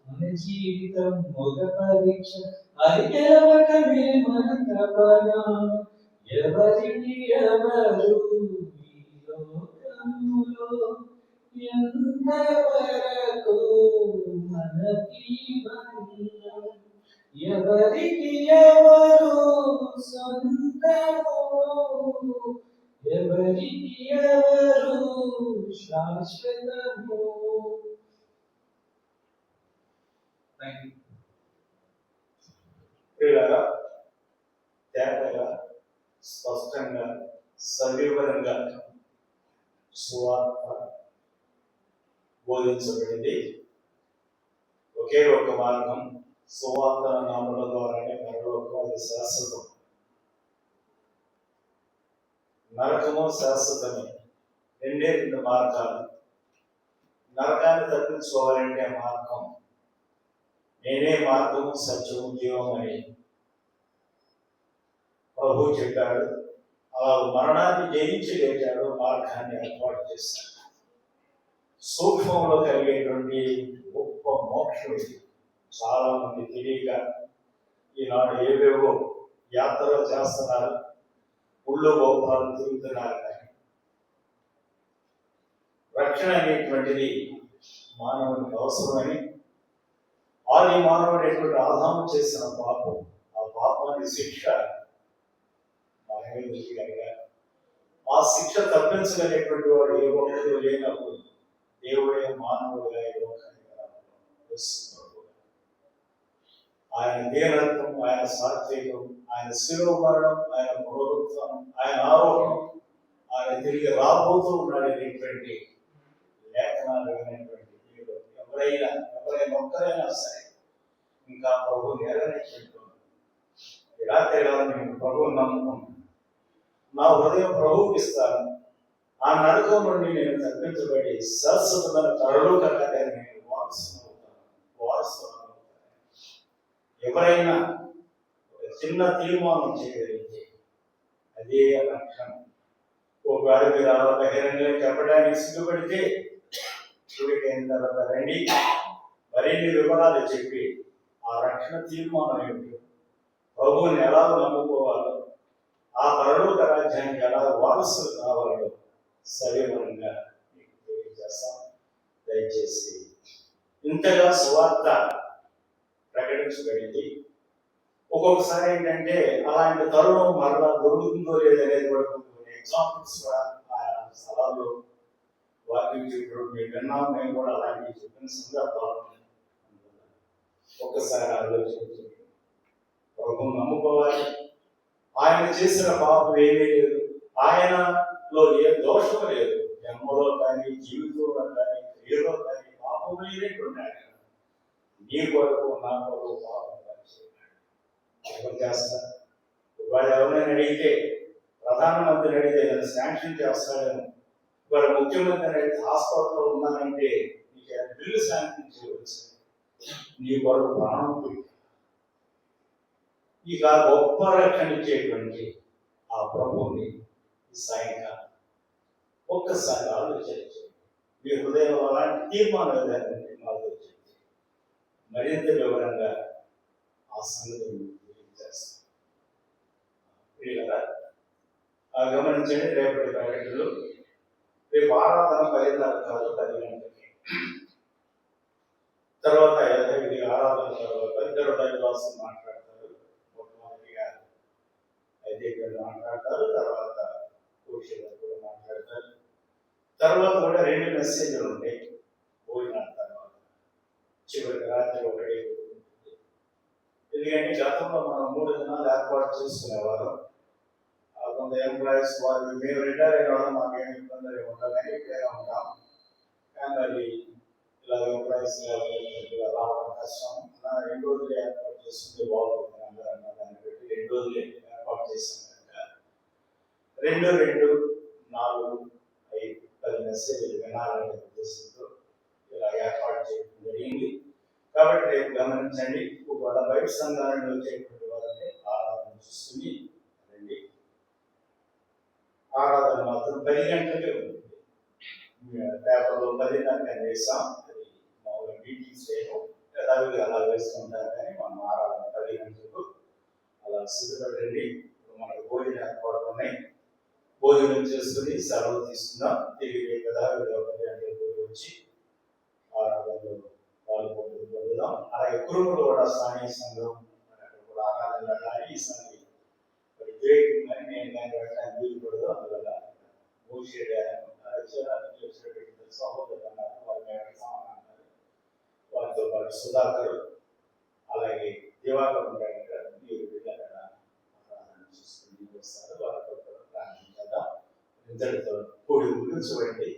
మన జీవితం ఒక పరీక్ష, అది తెలవకమే మన తపన. ఎవరికి ఎవరు ఈ లోకములో, ఎంతవరకు మనకి బంధం, ఎవరికి ఎవరు సొంతము, ఎవరికి ఎవరు శాశ్వతము. ప్రియులారా, తేటగా, స్పష్టంగా, సవివరంగా సువార్త బోధించబడింది. ఒకే ఒక మార్గం, సువార్త నామముల ద్వారానే పరలోకం, అది శాశ్వతం. నరకము శాశ్వతమే. రెండే రెండు మార్గాలు. నరకాన్ని తప్పించుకోవాలంటే మార్గం, నేనే మార్గము సత్యము జీవం అని ప్రభు చెప్పాడు. ఆ అలా మరణాన్ని జయించి లేచాడు, మార్గాన్ని ఏర్పాటు చేశాడు. సూక్ష్మంలో కలిగేటువంటి గొప్ప మోక్షం ఇది. చాలా మంది తెలియక ఈనాడు ఏవేవో యాత్రలు చేస్తున్నారు, ఊళ్ళో గోపురాలు తిరుగుతున్నారు. కానీ రక్షణ అనేటువంటిది మానవునికి అవసరమని, ఆది మానవుడైనటువంటి ఆదాము చేసిన పాపం, ఆ పాపానికి శిక్ష మనమే కనుక ఆ శిక్ష తప్పించగలిగేటువంటి వాడు ఏ ఒక్కడు లేనప్పుడు దేవుడే మానవుడిగా ఈ లోకానికి రావడం, ఆయన దీనత్వం, ఆయన సాత్వికం, ఆయన శిలువ మరణం, ఆయన పునరుత్థానం, ఆయన ఆరోహణం, ఆయన తిరిగి రాబోతూ ఉన్నాడు అనేటువంటి లేఖనాలు వినేటువంటి ఎవరైనా ఒక్కరైనా సరే ఇంకా ప్రభు నెరవేర్చుకుంటున్నాను. ఇలా తెలియాలి, నేను ప్రభువు నమ్ముకున్నాను, నా హృదయం ప్రభువుకి ఇస్తాను, ఆ నరకం నుండి నేను తప్పించబడి శాశ్వతమైన పరలోకాన్ని నేను వారసును. ఎవరైనా ఒక చిన్న తీర్మానం చేయగలిగితే అదే రక్షణ. ఒకవేళ మీరు అలా బహిరంగంగా చెప్పడానికి సిగ్గుపడితే చూడికైన తర్వాత రండి, మరిన్ని వివరాలు చెప్పి ఆ రక్షణ తీర్మానం ఏమిటి, ప్రభువుని ఎలా నమ్ముకోవాలో, ఆ పరలోక రాజ్యానికి ఎలా వారసులు కావాలో సవివరంగా మీకు తెలియజేస్తాం. దయచేసి ఇంతగా సువార్త ప్రకటించబడింది. ఒక్కొక్కసారి ఏంటంటే అలాంటి తరుణం మరలా దొరుకుతుందో లేదనేది కూడా కొన్ని ఎగ్జాంపుల్స్ కూడా ఆ స్థలాల్లో వాక్యం చెప్పడం మేము విన్నాం. మేము కూడా అలాంటివి చెప్పిన సందర్భాలు ఒక్కసారి ఆలోచించి ప్రభువును నమ్ముకోవాలి. ఆయన చేసిన పాపం ఏమీ లేదు, ఆయనలో ఏ దోషం లేదు, జన్మలో కానీ జీవితంలో కానీ క్రియలో కానీ పాపం లేనటువంటి ఆయన నీ కొరకు నా కొరకు పాపం ఎవరు చేస్తారు? ఇవాళ ఎవరైనా అడిగితే, ప్రధానమంత్రిని అడిగితే నన్ను శాంక్షన్ చేస్తాడేమో, ఇవాళ ముఖ్యమంత్రిని అడిగితే హాస్పిటల్లో ఉన్నానంటే నీకు బిల్లు శాంక్షన్ చేయవచ్చు, నీ కొరకు ప్రాణం పెట్టి ఇక గొప్ప రక్షణ ఇచ్చేటువంటి ఆ ప్రభువుని సాయంకాలం ఒక్కసారి ఆలోచించి మీ హృదయం అలాంటి తీర్మానం ఏదైనా ఆలోచించి మరింత వివరంగా ఆ సంగతిని తెలియజేస్తాం. గమనించండి, రేపటి ప్రకటనలు రేపు ఆరాధన 10:30 కాదు 10 గంటలకి. తర్వాత ఇది ఆరాధన తర్వాత ఇద్దరు దైవదాసులు మాట్లాడతారు. మొట్టమొదటిగా ఐదేళ్ళు మాట్లాడతారు, తర్వాత కోశలు కూడా మాట్లాడతారు. తర్వాత కూడా 2 మెసేజ్లు ఉంటాయి భోజనాల తర్వాత. చివరికి రాత్రి 1 ఎందుకంటే గతంలో మనం 3 దినాలు ఏర్పాటు చేసుకునేవారు. కొంత ఎంప్లాయీస్ వాళ్ళు మేము రిటైర్ అయిన వాళ్ళు మాకేమి ఇబ్బంది ఉండదు కానీ ఇక్కడే ఉంటాం, కానీ అది ఇలా ఎంప్లాయీస్ రావడం కష్టం. 2 రోజులు ఏర్పాటు చేసుకుంటే బాగుంటుంది అందరూ అన్న దాన్ని పెట్టి 2 రోజులు ఏర్పాటు చేసాం కనుక 2, 2, 4, 5, 10 మెసేజ్లు వినాలనే ఉద్దేశంతో ఇలా ఏర్పాటు చేయడం జరిగింది. కాబట్టి రేపు గమనించండి, వాళ్ళ బయట సంఘాలను వచ్చేటువంటి వారిని ఆరాధన చూస్తుంది రండి. ఆరాధన మాత్రం 10 గంటలకే ఉంటుంది. పేపర్లో 10:30 వేసాం, అది మామూలుగా మీటింగ్స్ చేయము, యథావిధిగా అలా వేసుకుంటారు. కానీ మనం ఆరాధన 10 గంటలకు అలా సిద్ధపడండి. మనకు భోజన ఏర్పాట్లు ఉన్నాయి, భోజనం చేసుకుని సెలవు తీసుకుందాం. తిరిగి యథావిధిగా 10 గంటలకు వచ్చి ఆరాధనలో పొందుదాం. అలాగే కురుములు కూడా స్థానిక సంఘం కూడా ఆరాధన కానీ ఈ సంఘం వ్యతిరేకంగానే నేను దాన్ని పెట్టడానికి వీలుపడదు. అందువల్ల సహోదరులు అన్నారు, వారితో పాటు సుధాకర్ అలాగే దివాకర్ ఉంటాయి కదా, మీరు అక్కడ ఆరాధన చూసుకుని వస్తారు. వారితో ప్రార్థించదా ఇంతటితో కూడి ముగించబడి